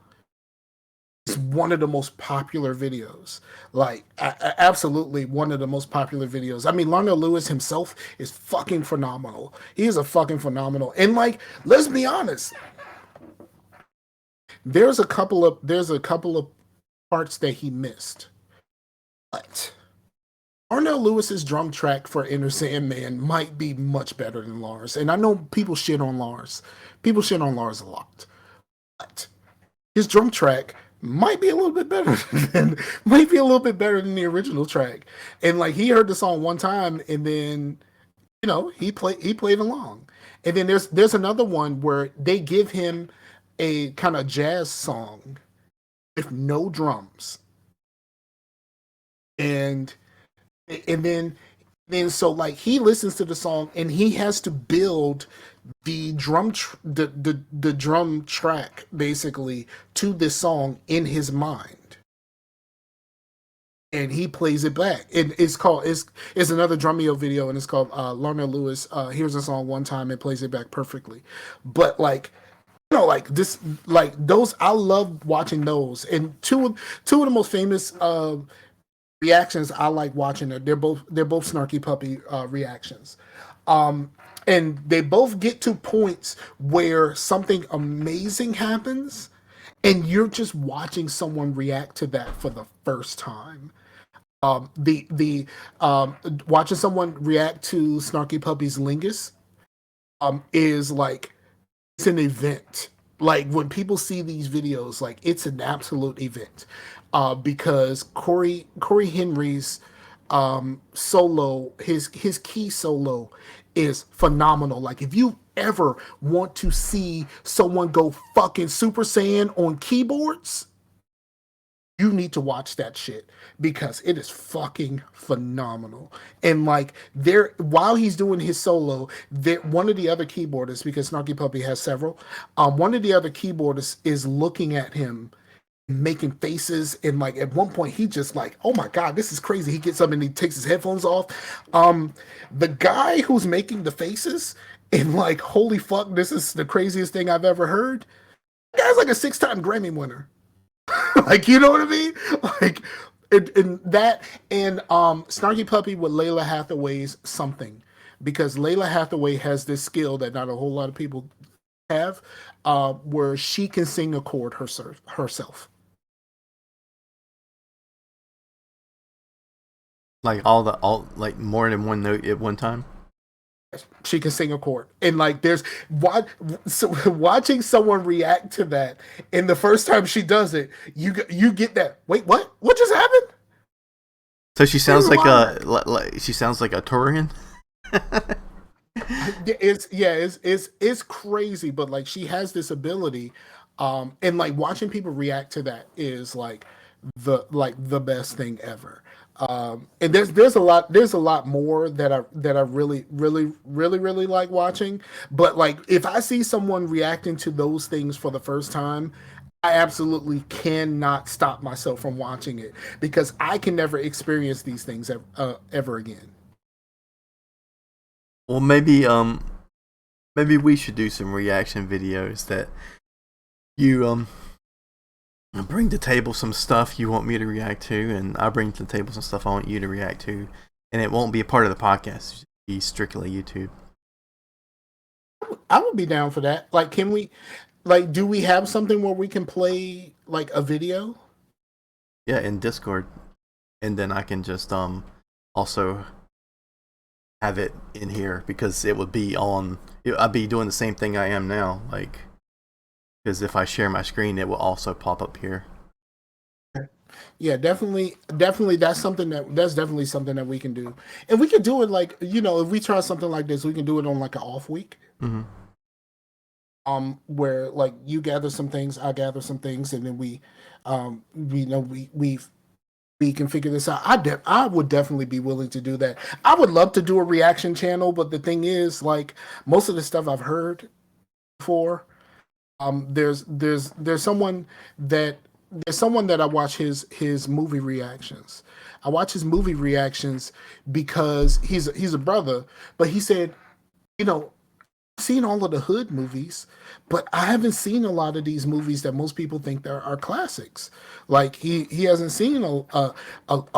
it's one of the most popular videos. Like absolutely one of the most popular videos. I mean, Larnell Lewis himself is fucking phenomenal. He is a fucking phenomenal. And like, let's be honest, there's a couple of parts that he missed, but Larnell Lewis's drum track for Enter Sandman might be much better than Lars. And I know people shit on Lars. People shit on Lars a lot. But his drum track might be a little bit better than the original track. And like, he heard the song one time, and then he played along. And then there's another one where they give him a kind of jazz song with no drums. And then so like he listens to the song, and he has to build the drum the drum track basically to this song in his mind, and he plays it back. And it's another Drumeo video, and it's called Larnell Lewis hears a song one time and plays it back perfectly. But like, like this, like those, I love watching those. And two of the most famous reactions I like watching are they're both Snarky Puppy reactions, and they both get to points where something amazing happens, and you're just watching someone react to that for the first time. Watching someone react to Snarky Puppy's Lingus is like, it's an event. Like, when people see these videos, like, it's an absolute event. Because Corey Henry's solo, his key solo is phenomenal. Like, if you ever want to see someone go fucking Super Saiyan on keyboards, You need to watch that shit because it is fucking phenomenal. And like there, while he's doing his solo, there one of the other keyboardists, because Snarky Puppy has several, one of the other keyboardists is looking at him making faces, and like at one point he just like, oh my god, this is crazy. He gets up and he takes his headphones off. The guy who's making the faces, and like, holy fuck, this is the craziest thing I've ever heard. The guy's like a 6-time Grammy winner. Like, you know what I mean? Like, and that, and Snarky Puppy with Layla Hathaway's Something, because Layla Hathaway has this skill that not a whole lot of people have, where she can sing a chord herself. Like all like more than one note at one time. She can sing a chord, and like there's watching someone react to that, and the first time she does it, you get that. Wait, what just happened? So she sounds like she sounds like a Turian. It's crazy, but like she has this ability, and like watching people react to that is like the best thing ever. And there's a lot more that I really like watching. But like if I see someone reacting to those things for the first time, I absolutely cannot stop myself from watching it because I can never experience these things ever again. Well, maybe we should do some reaction videos that you bring to the table some stuff you want me to react to, and I bring to the table some stuff I want you to react to, and it won't be a part of the podcast. It'll be strictly YouTube. I would be down for that. Like, can we, like, do we have something where we can play like a video? Yeah, in Discord, and then I can just also have it in here because it would be on. I'd be doing the same thing I am now, like. Because if I share my screen, it will also pop up here. Yeah, definitely. That's definitely something that we can do, and we can do it like, if we try something like this, we can do it on like an off week. Mm-hmm. Where like you gather some things, I gather some things, and then we can figure this out. I would definitely be willing to do that. I would love to do a reaction channel, but the thing is, like, most of the stuff I've heard before. There's someone that I watch his movie reactions. I watch his movie reactions because he's a brother, but he said, I've seen all of the hood movies, but I haven't seen a lot of these movies that most people think are classics. Like he hasn't seen a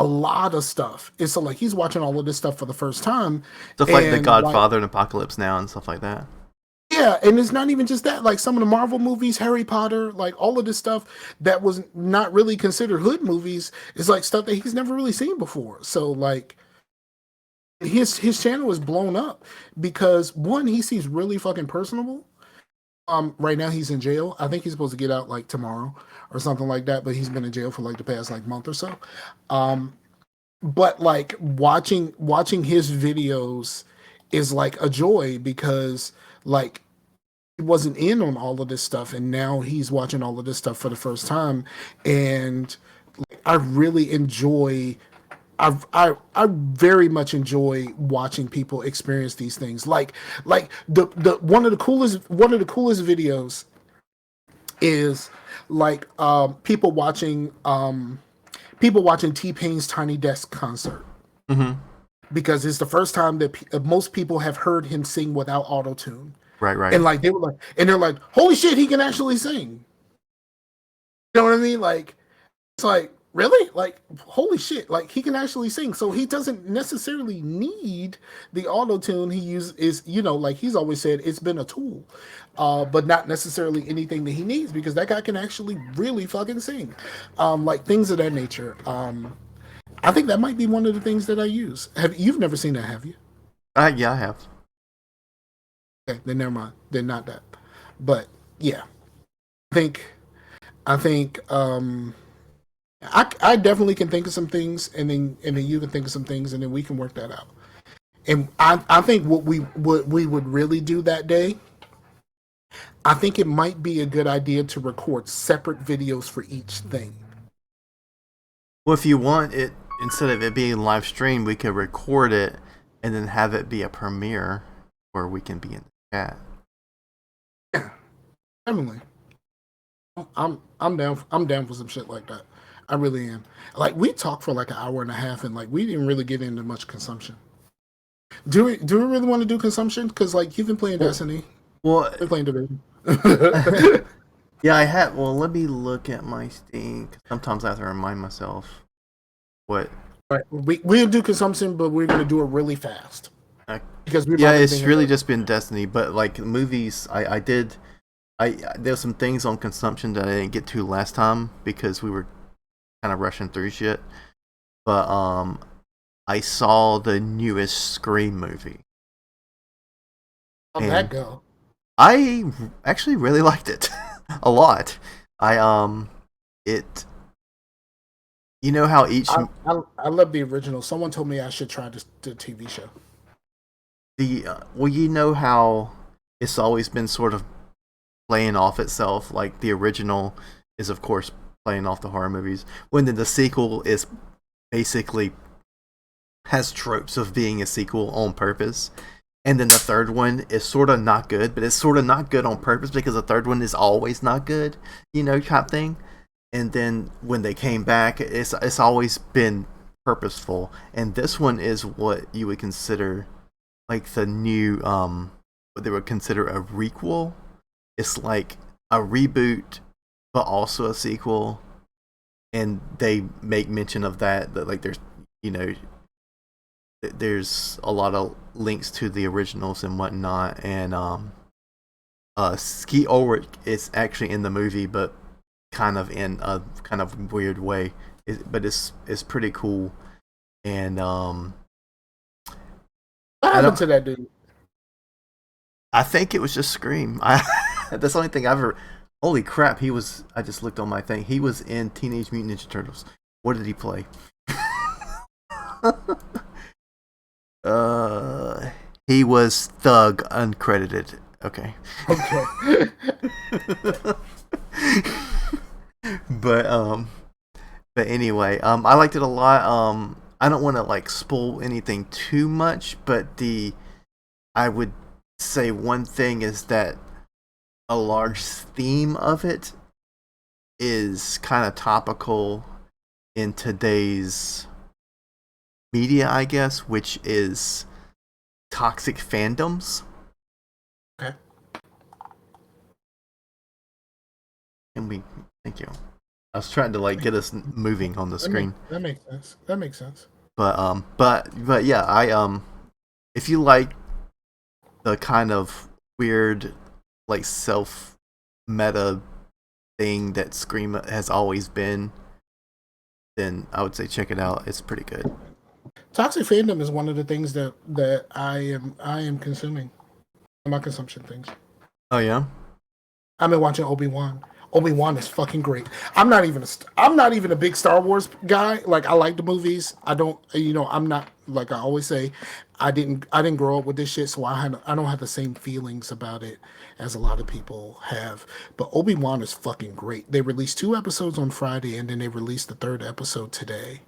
lot of stuff. It's so like he's watching all of this stuff for the first time. Stuff like The Godfather and Apocalypse Now and stuff like that. Yeah, and it's not even just that. Like some of the Marvel movies, Harry Potter, like all of this stuff that was not really considered hood movies is like stuff that he's never really seen before. So like his channel is blown up because one, he seems really fucking personable. Right now he's in jail. I think he's supposed to get out like tomorrow or something like that, but he's been in jail for like the past like month or so. But like watching his videos is like a joy because like he wasn't in on all of this stuff, and now he's watching all of this stuff for the first time, and like, I really enjoy. I very much enjoy watching people experience these things. Like the one of the coolest videos is like people watching T-Pain's Tiny Desk concert. Mm-hmm. Because it's the first time that most people have heard him sing without auto-tune. Right. And like they're like, holy shit, he can actually sing. You know what I mean? Like, it's like, really? Like, holy shit, like he can actually sing. So he doesn't necessarily need the auto-tune. He is, like he's always said, it's been a tool. But not necessarily anything that he needs because that guy can actually really fucking sing. Like things of that nature. I think that might be one of the things that I use. You've never seen that, have you? Yeah, I have. Okay, then never mind. Then not that. But yeah, I think I definitely can think of some things, and then you can think of some things, and then we can work that out. And I think what we would really do that day, I think it might be a good idea to record separate videos for each thing. Well, if you want it, instead of it being live stream, we could record it and then have it be a premiere where we can be in the chat. Yeah, definitely. I'm down. I'm down for some shit like that. I really am. Like we talked for like an hour and a half, and like we didn't really get into much consumption. Do we really want to do consumption? Because like you've been playing Destiny, Well, been playing Division. yeah, I have. Well, let me look at my Steam. Cause sometimes I have to remind myself what. Right. We'll do consumption, but we're gonna do it really fast because yeah, it's really just been Destiny. But like movies, I did. There were some things on consumption that I didn't get to last time because we were kind of rushing through shit. But I saw the newest Scream movie. How'd that go? I actually really liked it a lot. It. You know how each I love the original. Someone told me I should try the TV show. Well, you know how it's always been sort of playing off itself. Like the original is, of course, playing off the horror movies. When then the sequel is basically has tropes of being a sequel on purpose. And then the third one is sort of not good, but it's sort of not good on purpose because the third one is always not good, you know, type thing. And then when they came back, it's always been purposeful. And this one is what you would consider like the new what they would consider a requel. It's like a reboot, but also a sequel. And they make mention of that like there's, you know, there's a lot of links to the originals and whatnot. And Skeet Ulrich is actually in the movie, but kind of in a kind of weird way. But it's pretty cool. And what happened to that dude? I think it was just Scream. That's the only thing I've ever. Holy crap! He was. I just looked on my thing. He was in Teenage Mutant Ninja Turtles. What did he play? He was Thug, uncredited. Okay. But anyway, I liked it a lot. I don't want to like spoil anything too much, but I would say one thing is that a large theme of it is kind of topical in today's media, I guess, which is toxic fandoms. Okay. Thank you. I was trying to like get us moving on the screen. That makes sense. That makes sense. But yeah, if you like the kind of weird, like self meta thing that Scream has always been, then I would say check it out. It's pretty good. Toxic fandom is one of the things that I am consuming. My consumption things. Oh yeah. I've been watching Obi-Wan. Obi-Wan is fucking great. I'm not even a big Star Wars guy. Like I like the movies. I don't, you know, I'm not like I always say. I didn't grow up with this shit, so I don't have the same feelings about it as a lot of people have. But Obi-Wan is fucking great. They released 2 episodes on Friday, and then they released the 3rd episode today.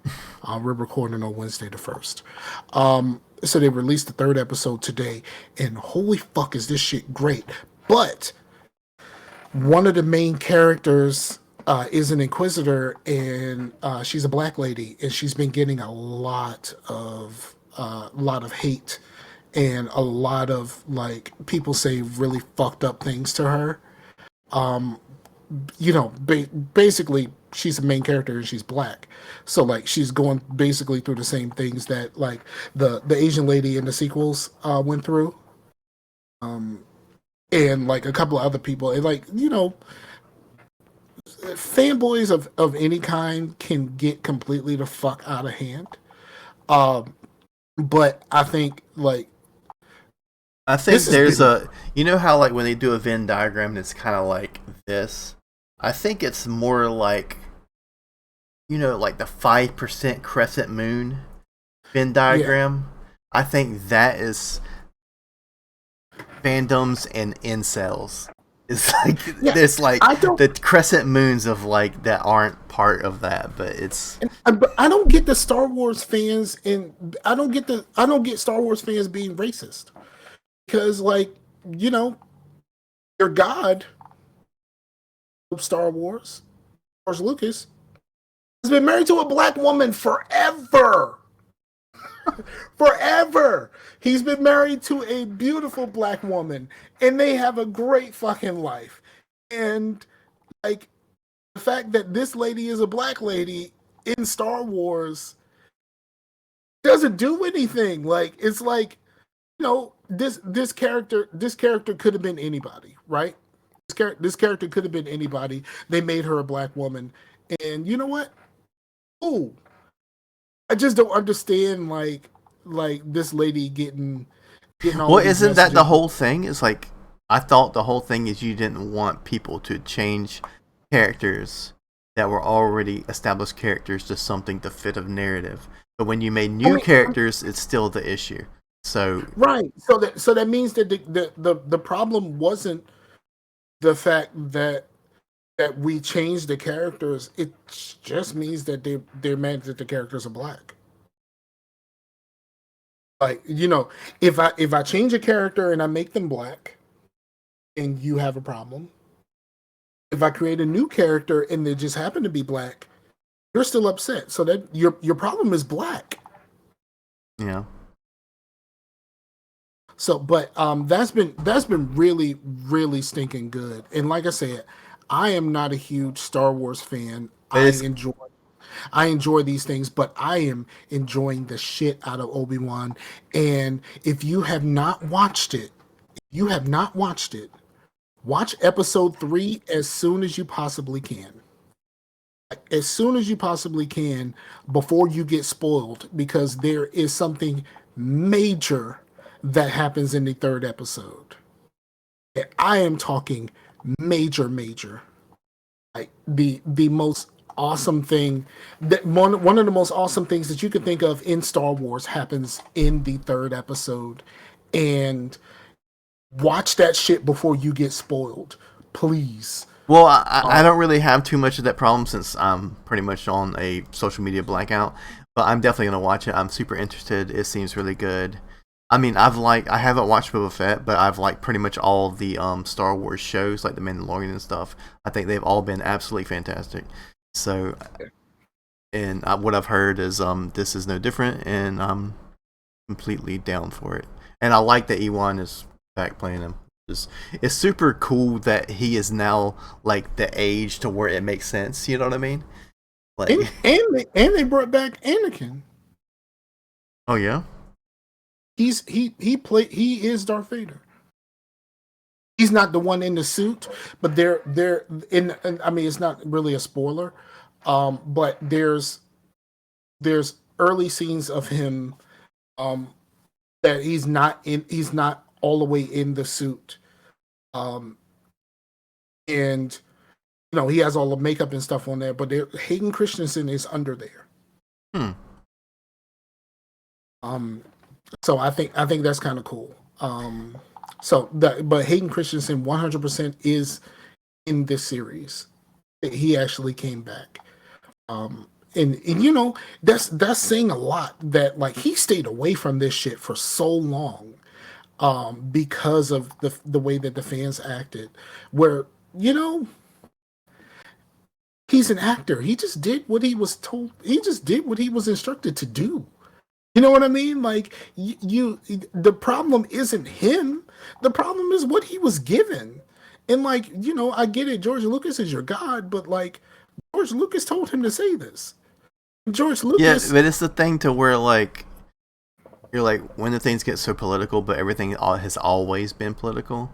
We're recording on Wednesday the 1st. So they released the 3rd episode today, and holy fuck, is this shit great? But one of the main characters is an Inquisitor, and she's a black lady, and she's been getting a lot of hate and a lot of like people say really fucked up things to her. You know, basically she's the main character and she's black, so like she's going basically through the same things that like the Asian lady in the sequels went through. And like a couple of other people, and like, you know, fanboys of any kind can get completely the fuck out of hand. But I think there's you know how like when they do a Venn diagram it's kind of like this. I think it's more like, you know, like the 5% crescent moon Venn diagram. Yeah. I think that is fandoms and incels. It's like Yeah, there's like I don't. the crescent moons of like that aren't part of that, but it's But I don't get the Star Wars fans, and I don't get Star Wars fans being racist because, like, you know, your God of Star Wars, George Lucas, has been married to a black woman forever. Forever. He's been married to a beautiful black woman, and they have a great fucking life. And like the fact that this lady is a black lady in Star Wars doesn't do anything. Like it's like, this character could have been anybody, right? This character could have been anybody. They made her a black woman, and you know what? Oh, I just don't understand like this lady getting all well, of these isn't that messages. the whole thing? It's like I thought the whole thing is you didn't want people to change characters that were already established characters to something to fit a narrative. But when you made I new mean, characters, it's still the issue. So right. So that means that the problem wasn't the fact that we changed the characters. It just means that they're mad that the characters are black. Like, if I change a character and I make them black, and you have a problem. If I create a new character and they just happen to be black, you're still upset. So that your problem is black. yeah. So, but that's been really really stinking good. And like I said, I am not a huge Star Wars fan. But I it's enjoy these things, but I am enjoying the shit out of Obi-Wan. And if you have not watched it, watch episode 3 as soon as you possibly can. As soon as you possibly can before you get spoiled, because there is something major that happens in the third episode. I am talking major. Like the most awesome thing, that one of the most awesome things that you could think of in Star Wars happens in the third episode. And watch that shit before you get spoiled, please. well, I don't really have too much of that problem since I'm pretty much on a social media blackout. But I'm definitely gonna watch it. I'm super interested. It seems really good. I mean, I haven't watched Boba Fett, but I've liked pretty much all the Star Wars shows, like The Mandalorian and stuff. I think they've all been absolutely fantastic. So, and what I've heard is this is no different, and I'm completely down for it. And I like that Ewan is back playing him. It's super cool that he is now like the age to where it makes sense. You know what I mean? Like, And they brought back Anakin. oh yeah, He is Darth Vader. He's not the one in the suit, but they're in. And I mean, it's not really a spoiler, but there's early scenes of him, that he's not in. He's not all the way in the suit, um, and he has all the makeup and stuff on there. But Hayden Christensen is under there. hmm. So I think that's kind of cool. But Hayden Christensen 100% is in this series. He actually came back. And that's saying a lot, that like he stayed away from this shit for so long, because of the way that the fans acted, where he's an actor. He just did what he was told. He just did what he was instructed to do. You know what I mean? Like the problem isn't him. The problem is what he was given. And like, I get it. George Lucas is your god, but like George Lucas told him to say this. George Yeah, Lucas, but it's the thing to where like you're like when the things get so political, but everything has always been political.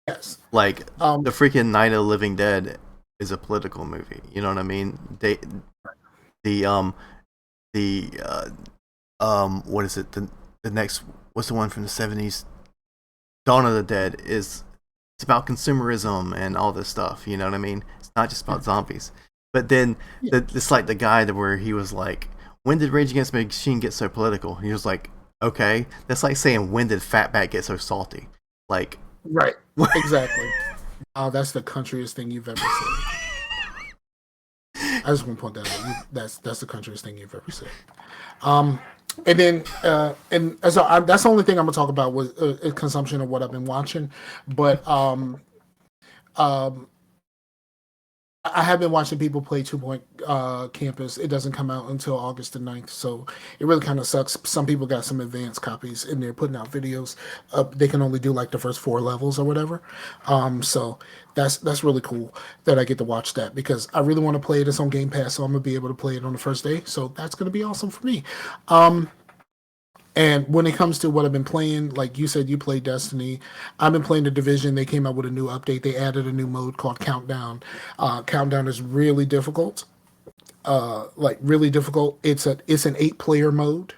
yes. Like the freaking Night of the Living Dead is a political movie. You know what I mean? The what is it? The next, what's the one from the 70s? Dawn of the Dead it's about consumerism and all this stuff. You know what I mean? It's not just about zombies. But then it's like the guy that where he was like, when did Rage Against the Machine get so political? He was like, okay, that's like saying when did Fatback get so salty? Like, Right. Exactly. Oh, that's the countryest thing you've ever said. I just want to point that out. That's the countryest thing you've ever said. And then that's the only thing I'm gonna talk about was consumption of what I've been watching. But um, I have been watching people play Two Point Campus. It doesn't come out until August the 9th, so it really kind of sucks. Some people got some advanced copies and they're putting out videos. They can only do like the first 4 levels or whatever. So that's really cool that I get to watch that because I really want to play it. It's on Game Pass, so I'm gonna be able to play it on the first day. So that's gonna be awesome for me. And when it comes to what I've been playing, like you said, you play Destiny. I've been playing The Division. They came out with a new update. They added a new mode called Countdown. Countdown is really difficult. Like really difficult. It's an 8-player mode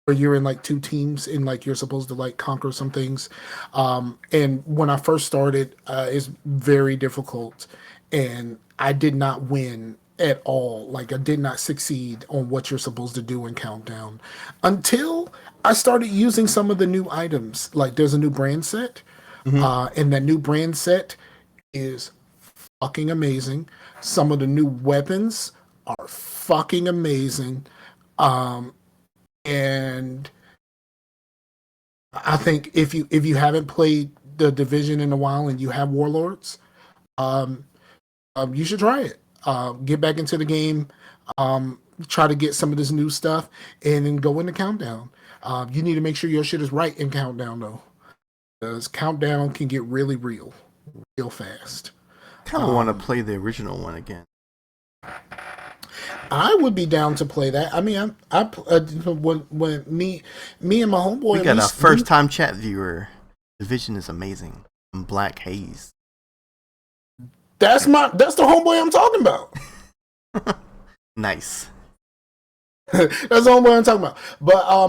where you're in like 2 teams and like you're supposed to like conquer some things. And when I first started, it's very difficult, and I did not win at all. Like I did not succeed on what you're supposed to do in Countdown until I started using some of the new items. Like there's a new brand set, and that new brand set is fucking amazing. Some of the new weapons are fucking amazing. And I think if you haven't played the Division in a while and you have Warlords, you should try it. Get back into the game, try to get some of this new stuff, and then go into Countdown. You need to make sure your shit is right in Countdown, though, because Countdown can get really real fast. Kind of want to play the original one again. I would be down to play that. I mean, when me and my homeboy, we got a first-time chat viewer. Division is amazing. Black Haze. That's the homeboy I'm talking about. Nice. That's the homeboy I'm talking about.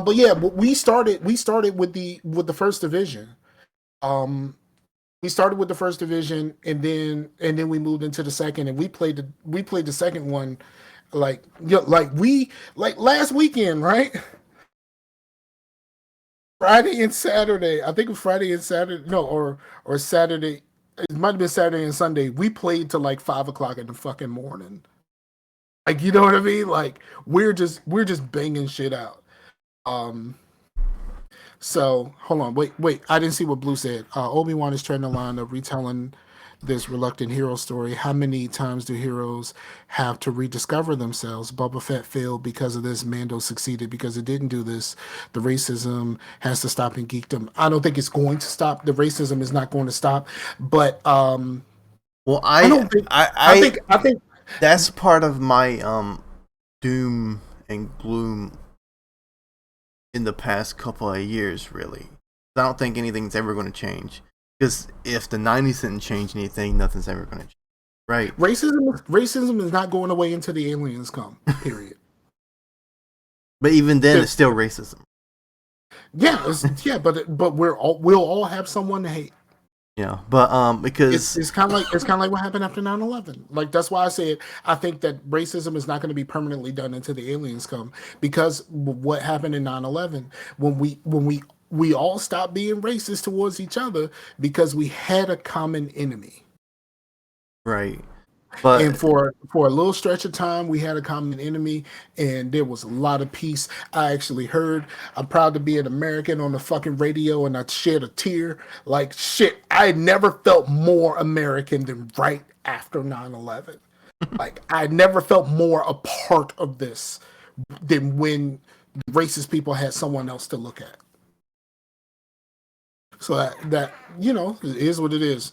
But yeah, we started with the first division. We started with the first division, and then we moved into the second, and we played the second one, like last weekend, right? Friday and Saturday. I think it was Friday and Saturday. No, or Saturday. It might have been Saturday and Sunday. We played till like 5 o'clock in the fucking morning. Like, you know what I mean? Like we're just banging shit out. So hold on, wait. I didn't see what Blue said. Obi-Wan is treading the line of retelling this reluctant hero story. How many times do heroes have to rediscover themselves? Boba Fett failed because of this. Mando succeeded because it didn't do this. The racism has to stop in geekdom. I don't think it's going to stop. The racism is not going to stop. But well, I think that's part of my doom and gloom in the past couple of years. Really, I don't think anything's ever going to change. Because if the 90s didn't change anything, nothing's ever going to change. Right. Racism is not going away until the aliens come, period. But even then, it's still racism. Yeah, but we'll all have someone to hate. Yeah, but because it's kind of like what happened after 9/11. Like that's why I said I think that racism is not going to be permanently done until the aliens come, because what happened in 9/11 when we all stopped being racist towards each other because we had a common enemy. Right. And for a little stretch of time, we had a common enemy, and there was a lot of peace. I actually heard "I'm proud to be an American" on the fucking radio, and I shed a tear. Like shit, I never felt more American than right after 9/11. Like I never felt more a part of this than when racist people had someone else to look at. So that is what it is.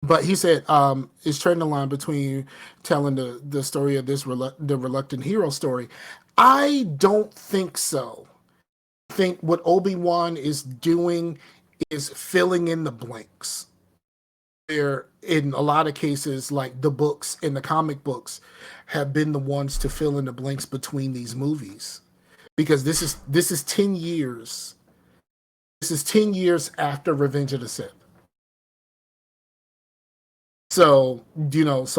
But he said it's treading the line between telling the story of the reluctant hero story. I don't think so. I think what Obi-Wan is doing is filling in the blanks. There, in a lot of cases, like the books and the comic books have been the ones to fill in the blanks between these movies, because this is 10 years. This is 10 years after Revenge of the Sith. So it's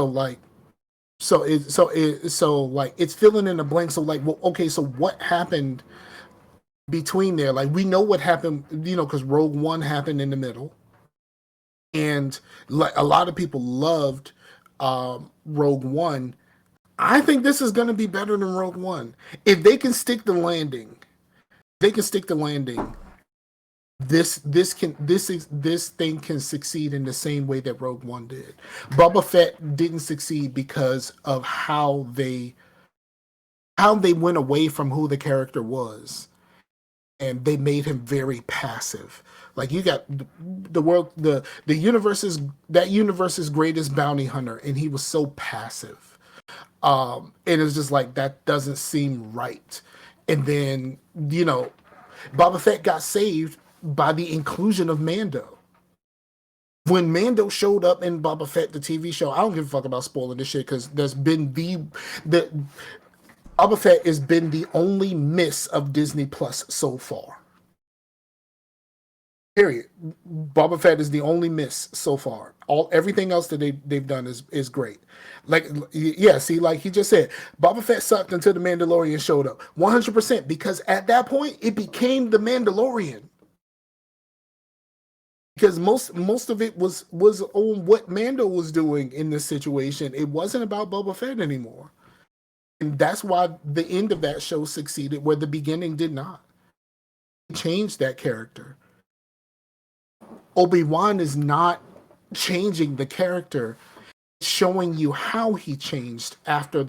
filling in the blank. So like, well, okay, so what happened between there? Like we know what happened, because Rogue One happened in the middle, and like a lot of people loved Rogue One. I think this is going to be better than Rogue One if they can stick the landing. They can stick the landing. This thing can succeed in the same way that Rogue One did. Boba Fett didn't succeed because of how they went away from who the character was, and they made him very passive. Like you got the world, the universe's greatest bounty hunter, and he was so passive. And it's just like that doesn't seem right. And then Boba Fett got saved by the inclusion of Mando. When Mando showed up in Boba Fett, the TV show, I don't give a fuck about spoiling this shit because there's been the Boba Fett has been the only miss of Disney Plus so far. Period. Boba Fett is the only miss so far. Everything else that they've done is great. Like see, like he just said, Boba Fett sucked until the Mandalorian showed up. 100%, because at that point it became the Mandalorian. Because most of it was on what Mando was doing in this situation. It wasn't about Boba Fett anymore. And that's why the end of that show succeeded where the beginning did not. It changed that character. Obi-Wan is not changing the character, it's showing you how he changed after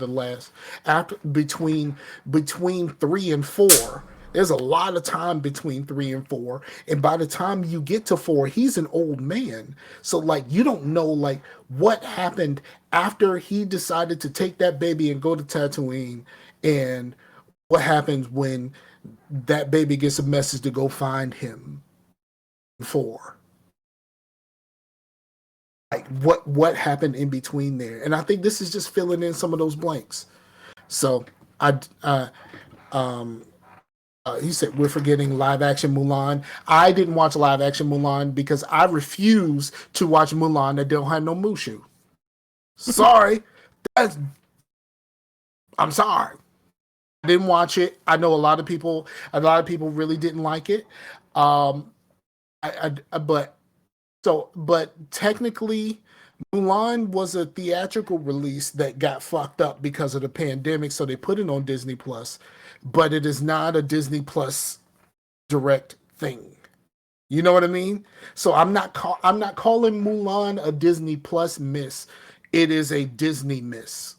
between 3 and 4. There's a lot of time between 3 and 4, and by the time you get to 4, he's an old man. So like you don't know like what happened after he decided to take that baby and go to Tatooine, and what happens when that baby gets a message to go find him. 4. Like what happened in between there, and I think this is just filling in some of those blanks. So he said we're forgetting live action Mulan. I didn't watch live action Mulan because I refuse to watch Mulan that don't have no Mushu. Sorry, I'm sorry. I didn't watch it. I know a lot of people really didn't like it. But technically, Mulan was a theatrical release that got fucked up because of the pandemic, so they put it on Disney Plus, but it is not a Disney Plus direct thing. You know what I mean? So I'm not calling Mulan a Disney Plus miss. It is a Disney miss.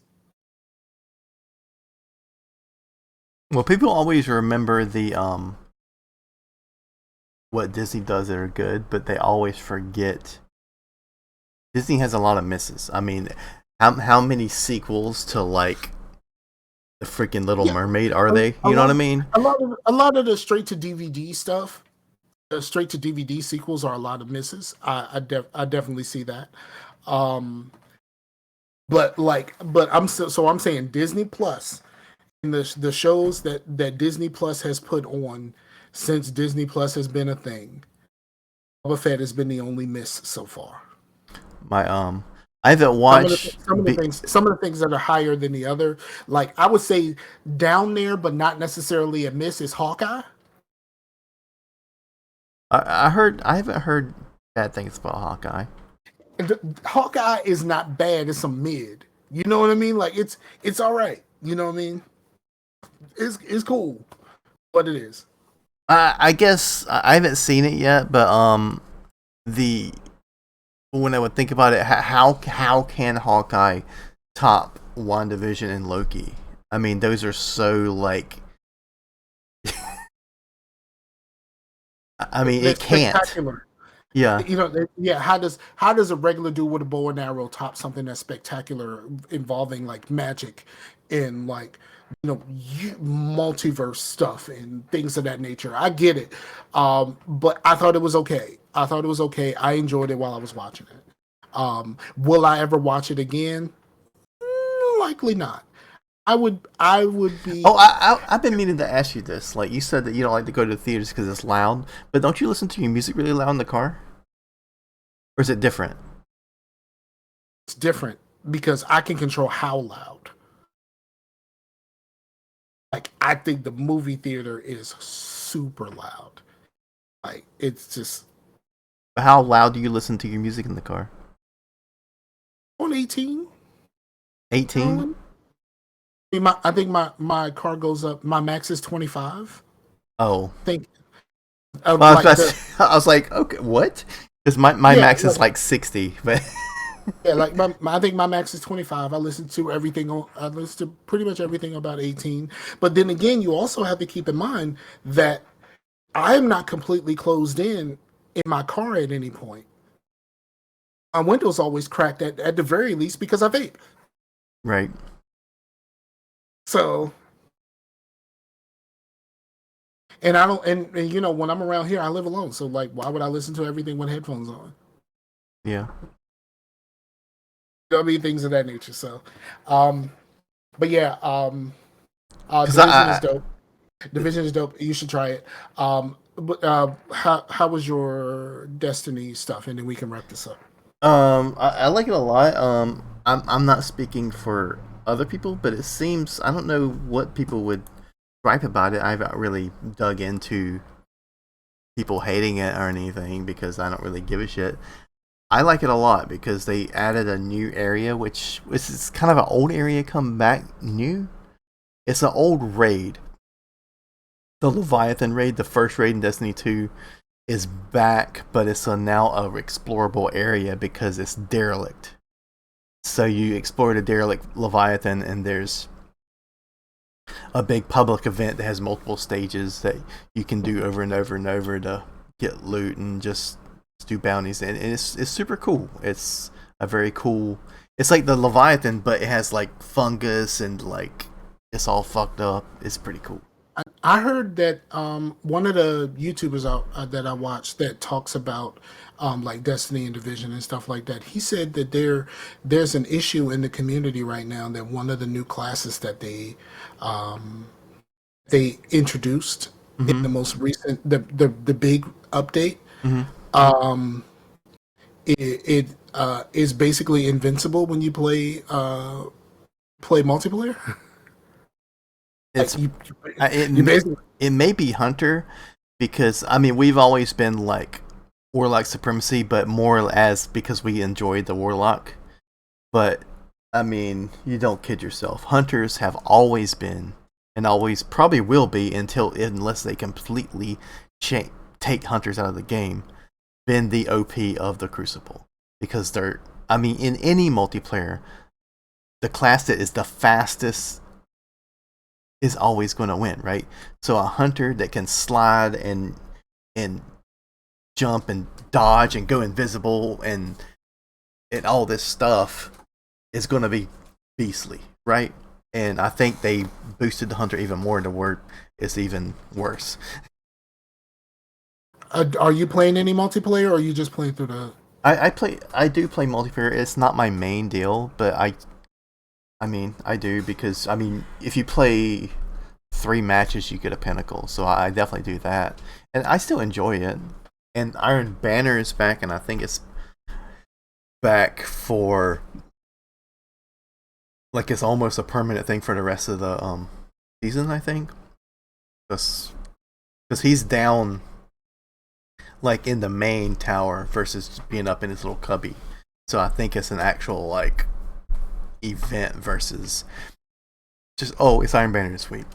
Well, people always remember the what Disney does that are good, but they always forget Disney has a lot of misses. I mean, how many sequels to like the freaking Little Mermaid are they? You know what I mean? A lot of the straight to DVD stuff, the straight to DVD sequels are a lot of misses. I definitely see that. But I'm saying Disney Plus and the shows that Disney Plus has put on since Disney Plus has been a thing. Boba Fett has been the only miss so far. I haven't watched some of the things that are higher than the other. Like I would say down there, but not necessarily a miss, is Hawkeye. I haven't heard bad things about Hawkeye. Hawkeye is not bad. It's a mid. You know what I mean? Like it's all right. You know what I mean? It's cool, but it is. I guess I haven't seen it yet, but when I would think about it, how can Hawkeye top WandaVision and Loki? I mean, those are so like. I mean, it can't. Yeah. How does a regular dude with a bow and arrow top something that's spectacular involving like magic and like multiverse stuff and things of that nature? I get it, but I thought it was okay. I enjoyed it while I was watching it. Will I ever watch it again? Likely not. I would be. Oh, I've been meaning to ask you this. Like you said that you don't like to go to the theaters because it's loud, but don't you listen to your music really loud in the car? Or is it different? It's different because I can control how loud. Like I think the movie theater is super loud. Like it's just How loud do you listen to your music in the car? On 18. 18? I think my car goes up. My max is 25. Oh. I think Well, like the I was like, okay, what? Because my yeah max is like 60, but yeah like I think my max is 25. I listen to everything on. I listen to pretty much everything about 18. But then again, you also have to keep in mind that I'm not completely closed in my car at any point. My window's always cracked at the very least because I vape. right. So, and I don't, and you know, when I'm around here, I live alone. So, like, why would I listen to everything with headphones on? Yeah. I mean, things of that nature. So, um, but yeah, Because Division is dope. Division is dope. You should try it. But how was your Destiny stuff? And then we can wrap this up. I like it a lot. I'm not speaking for other people, but it seems I don't know what people would gripe about it. I haven't really dug into people hating it or anything because I don't really give a shit. I like it a lot because they added a new area, which is kind of an old area come back new. It's an old raid. The Leviathan Raid, the first raid in Destiny 2, is back, but it's now a explorable area because it's derelict. So you explore the derelict Leviathan, and there's a big public event that has multiple stages that you can do over and over and over to get loot and just do bounties, and it's super cool. It's a very cool. It's like the Leviathan, but it has like fungus and like it's all fucked up. It's pretty cool. I heard that one of the YouTubers that I watched that talks about like Destiny and Division and stuff like that. He said that there's an issue in the community right now that one of the new classes that they introduced in the most recent the big update. Mm-hmm. Um, it is basically invincible when you play multiplayer. It's you it, basically it may be Hunter because I mean we've always been like Warlock supremacy, but more as because we enjoyed the Warlock. But I mean, you don't kid yourself. Hunters have always been and always probably will be unless they completely take Hunters out of the game, been the OP of the Crucible because they're. I mean, in any multiplayer, the class that is the fastest is always going to win, right? So a hunter that can slide and jump and dodge and go invisible and all this stuff is going to be beastly, right? And I think they boosted the hunter even more to where it's even worse. are you playing any multiplayer, or are you just playing through the? I do play multiplayer. It's not my main deal, but I mean, I do because I mean, if you play 3 matches, you get a pinnacle. So I definitely do that, and I still enjoy it. And Iron Banner is back, and I think it's back for like it's almost a permanent thing for the rest of the season. I think because he's down like in the main tower versus being up in his little cubby. So I think it's an actual like event versus just it's Iron Banner this week.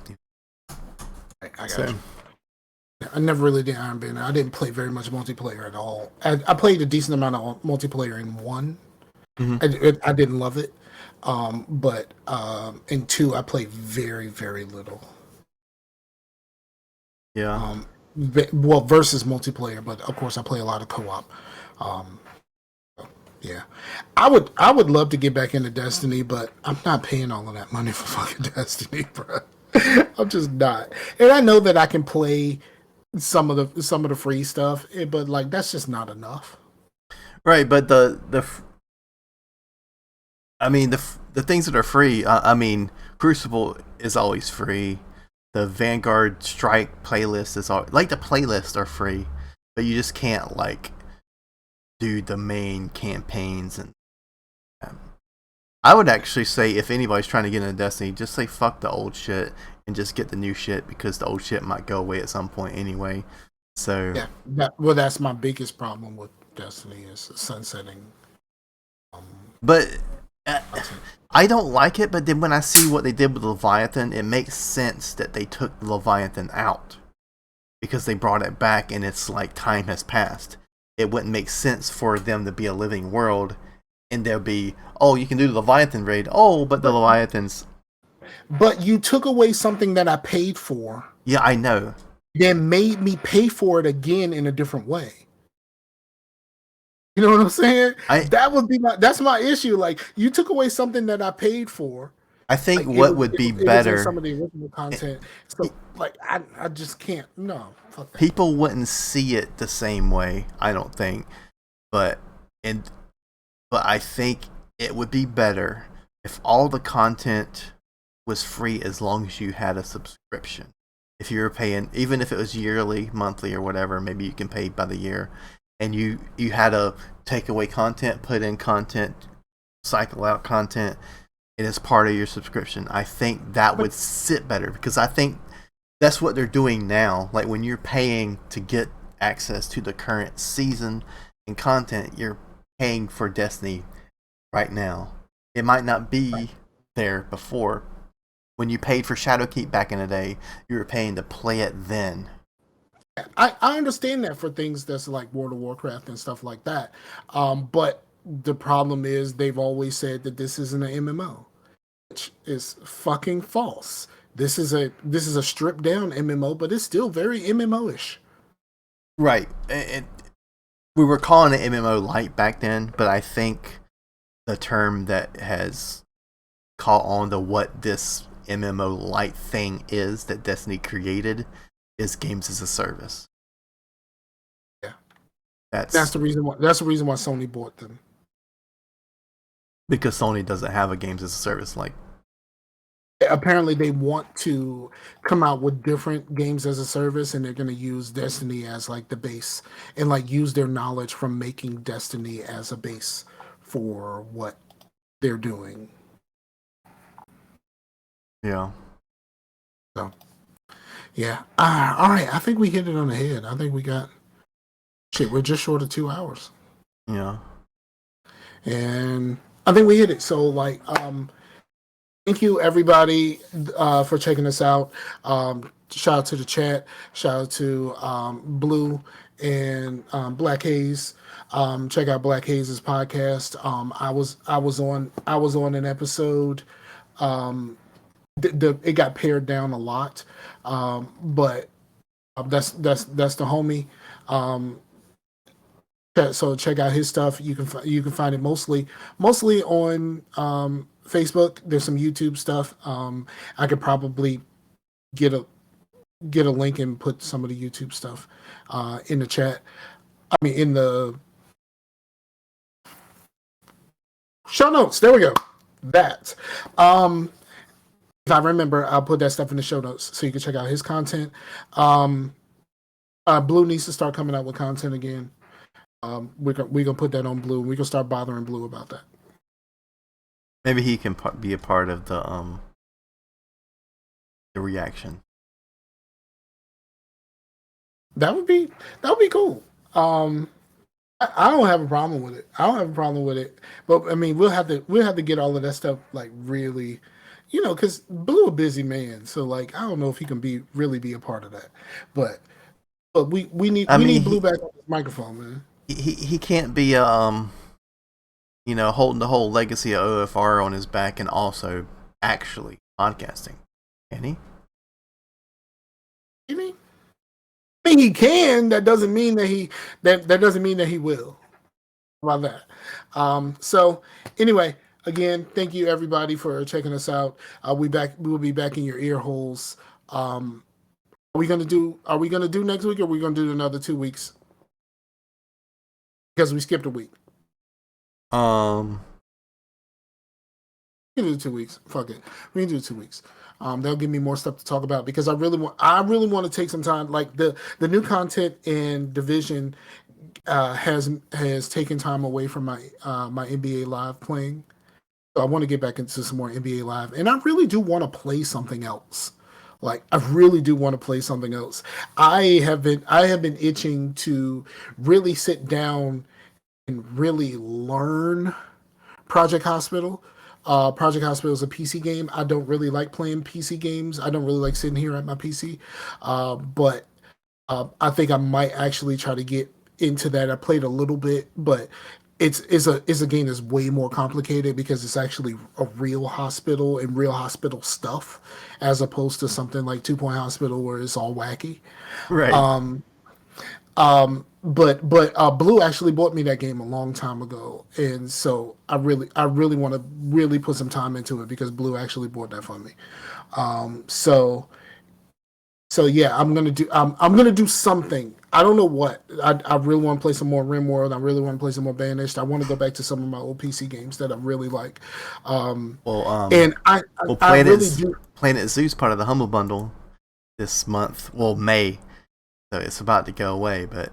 I got you. I never really did Iron Banner. I didn't play very much multiplayer at all. I played a decent amount of multiplayer in 1. I didn't love it, but in 2 I played very very little. Yeah. Well, versus multiplayer, but of course I play a lot of co-op. Yeah, I would love to get back into Destiny, but I'm not paying all of that money for fucking Destiny, bro. I'm just not, and I know that I can play some of the free stuff, but like that's just not enough. Right, but I mean the things that are free. I mean, Crucible is always free. The Vanguard Strike playlist is all like the playlists are free, but you just can't like do the main campaigns. And I would actually say if anybody's trying to get into Destiny, just say fuck the old shit and just get the new shit because the old shit might go away at some point anyway. So yeah, that's my biggest problem Destiny is sunsetting. But I don't like it. But then when I see what they did with Leviathan, it makes sense that they took Leviathan out because they brought it back, and it's like time has passed. It wouldn't make sense for them to be a living world, and there'll be, oh, you can do the Leviathan raid. Oh, but the Leviathans. But you took away something that I paid for. Yeah, I know. Then made me pay for it again in a different way. You know what I'm saying? That's my issue. Like, you took away something that I paid for. I think like, what would be better. Some of the original content. So, like, I just can't. No, fuck that. People wouldn't see it the same way, I don't think. But I think it would be better if all the content was free as long as you had a subscription. If you were paying, even if it was yearly, monthly, or whatever, maybe you can pay by the year, and you had to take away content, put in content, cycle out content, and it's part of your subscription. I think that would sit better, because I think that's what they're doing now. Like, when you're paying to get access to the current season and content, you're paying for Destiny right now. It might not be there before. When you paid for Shadowkeep back in the day, you were paying to play it then. I understand that for things that's like World of Warcraft and stuff like that. But the problem is they've always said that this isn't an MMO, which is fucking false. This is a stripped down MMO, but it's still very MMO-ish. Right. We were calling it MMO light back then, but I think the term that has caught on to what this MMO light thing is that Destiny created is games as a service. Yeah, that's the reason why. That's the reason why Sony bought them. Because Sony doesn't have a games as a service like. Apparently, they want to come out with different games as a service, and they're going to use Destiny as like the base, and like use their knowledge from making Destiny as a base for what they're doing. Yeah. So, yeah. All right. I think we hit it on the head. I think we got. Shit, we're just short of 2 hours. Yeah. And I think we hit it. So, like, thank you everybody for checking us out. Shout out to the chat. Shout out to Blue and Black Haze. Check out Black Haze's podcast. I was on an episode. It got pared down a lot, but that's the homie. So check out his stuff. You can find it mostly on Facebook. There's some YouTube stuff. I could probably get a link and put some of the YouTube stuff in the chat. I mean, in the show notes. There we go. That. If I remember, I'll put that stuff in the show notes so you can check out his content. Blue needs to start coming out with content again. We're gonna put that on Blue. We're gonna start bothering Blue about that. Maybe he can be a part of the reaction. That would be cool. I don't have a problem with it. But I mean, we'll have to get all of that stuff like really. Because Blue a busy man, so like I don't know if he can be a part of that, but we need Blue back on his microphone, man. He can't be holding the whole legacy of OFR on his back and also actually podcasting, can he? Can he? I mean, he can. That doesn't mean that he will. How about that? So anyway. Again, thank you everybody for checking us out. We will be back in your ear holes. Are we gonna do next week, or are we gonna do another 2 weeks? Because we skipped a week. We can do 2 weeks. Fuck it. We can do 2 weeks. That'll give me more stuff to talk about, because I really want to take some time. Like the new content in Division has taken time away from my NBA Live playing. So I want to get back into some more NBA Live, and I really do want to play something else. Like, I really do want to play something else. I have been itching to really sit down and really learn Project Hospital. Project Hospital is a PC game. I don't really like playing PC games. I don't really like sitting here at my PC. But I think I might actually try to get into that. I played a little bit, but it's a game that's way more complicated because it's actually a real hospital and real hospital stuff, as opposed to something like Two Point Hospital where it's all wacky. Right. But Blue actually bought me that game a long time ago, and so I really want to really put some time into it because Blue actually bought that for me. So yeah, I'm gonna do something. I don't know what. I really want to play some more RimWorld. I really want to play some more Banished. I want to go back to some of my old PC games that I really like. Well, And well, I really do. Planet Zoo's part of the Humble Bundle this month. Well, May, so it's about to go away. But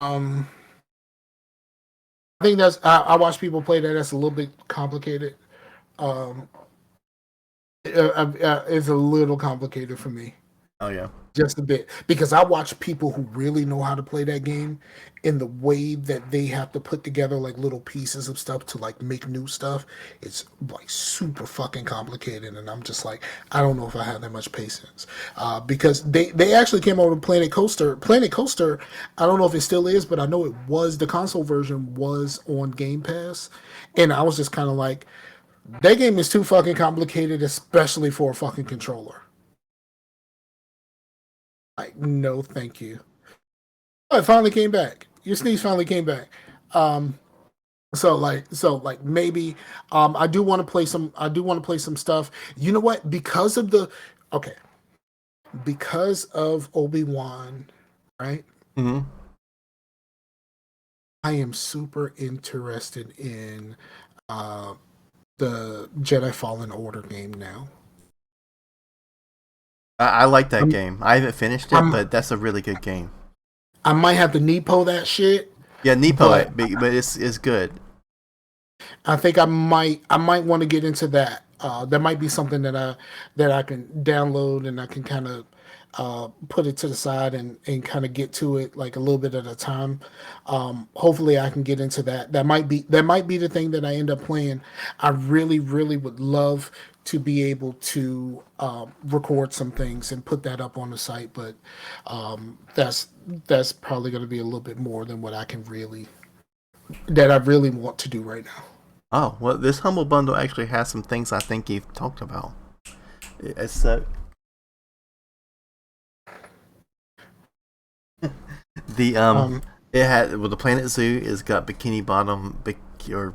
Um, I think I watch people play that. That's a little bit complicated. Um, it's a little complicated for me. oh yeah, Just a bit, because I watch people who really know how to play that game, in the way that they have to put together like little pieces of stuff to like make new stuff. It's like super fucking complicated, and I'm just like, I don't know if I have that much patience. Because they actually came out with Planet Coaster. Planet Coaster, I don't know if it still is, but I know it was, the console version was on Game Pass, and I was just kind of like, that game is too fucking complicated, especially for a fucking controller. Like, no, thank you. Oh, it finally came back. Your sneeze finally came back. Um, so like maybe I do want to play some. I do want to play some stuff. You know what? Because of the okay, because of Obi-Wan, right? mm-hmm. I am super interested in uh the Jedi Fallen Order game now. I like that I'm, game. I haven't finished it, I'm but that's a really good game. I might have to Nepo that shit, Yeah, Nepo but it, but it's good. I think I might want to get into that. That might be something that I can download, and I can kind of put it to the side, and kind of get to it like a little bit at a time. Hopefully, I can get into that. That might be the thing that I end up playing. I really really would love to be able to record some things and put that up on the site, but that's probably going to be a little bit more than what I really want to do right now. Oh well, this Humble Bundle actually has some things I think you've talked about. It's the Um, it had well the Planet Zoo is got Bikini Bottom or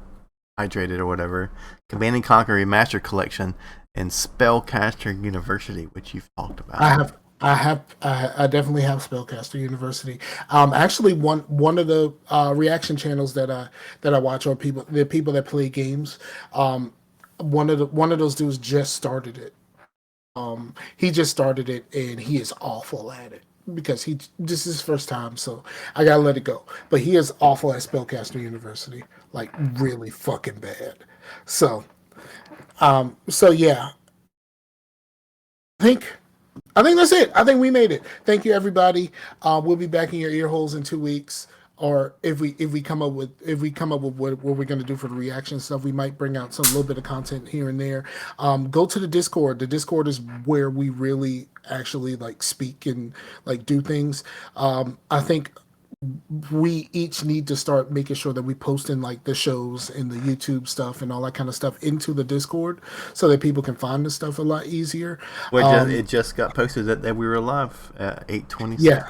Hydrated or whatever, Command and Conquer Remastered Collection, and Spellcaster University, which you've talked I about. have, I definitely have Spellcaster University. Actually, one of the reaction channels that I watch are the people that play games. One of those dudes just started it. He just started it, and he is awful at it because this is his first time, so I gotta let it go. But he is awful at Spellcaster University, like really fucking bad. So, so yeah, I think I think that's it. I think we made it. Thank you, everybody. We'll be back in your ear holes in 2 weeks, or if we come up with what we're gonna do for the reaction stuff, we might bring out some little bit of content here and there. Go to the Discord. The Discord is where we really actually like speak and like do things. I think we each need to start making sure that we post in like the shows and the YouTube stuff and all that kind of stuff into the Discord so that people can find the stuff a lot easier. It just got posted that we were live at 8:26. Yeah,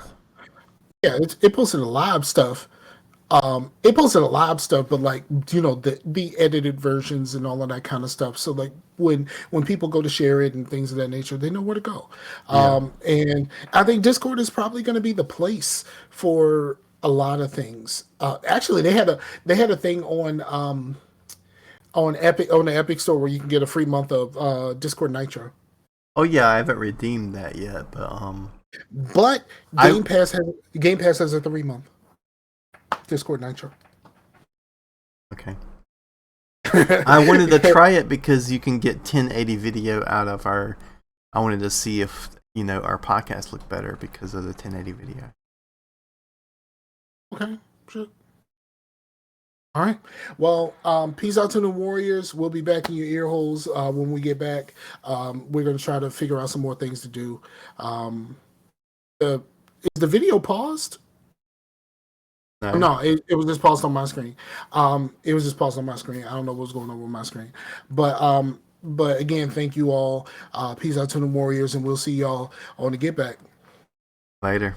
yeah, it posted a live stuff. It posted a live stuff, but like the edited versions and all of that kind of stuff. So like when people go to share it and things of that nature, they know where to go. Yeah. And I think Discord is probably going to be the place for a lot of things. Actually, they had a thing on the Epic Store where you can get a free month of Discord Nitro. Oh yeah, I haven't redeemed that yet, but But I Game Pass has a 3 month Discord Nitro. okay. I wanted to try it because you can get 1080 video out of our. I wanted to see if our podcast looked better because of the 1080 video. Okay, sure. All right. Well, peace out to the Warriors. We'll be back in your ear holes when we get back. We're going to try to figure out some more things to do. Is the video paused? No, it was just paused on my screen. It was just paused on my screen. I don't know what's going on with my screen. But again, thank you all. Peace out to the Warriors, and we'll see y'all on the Get Back. Later.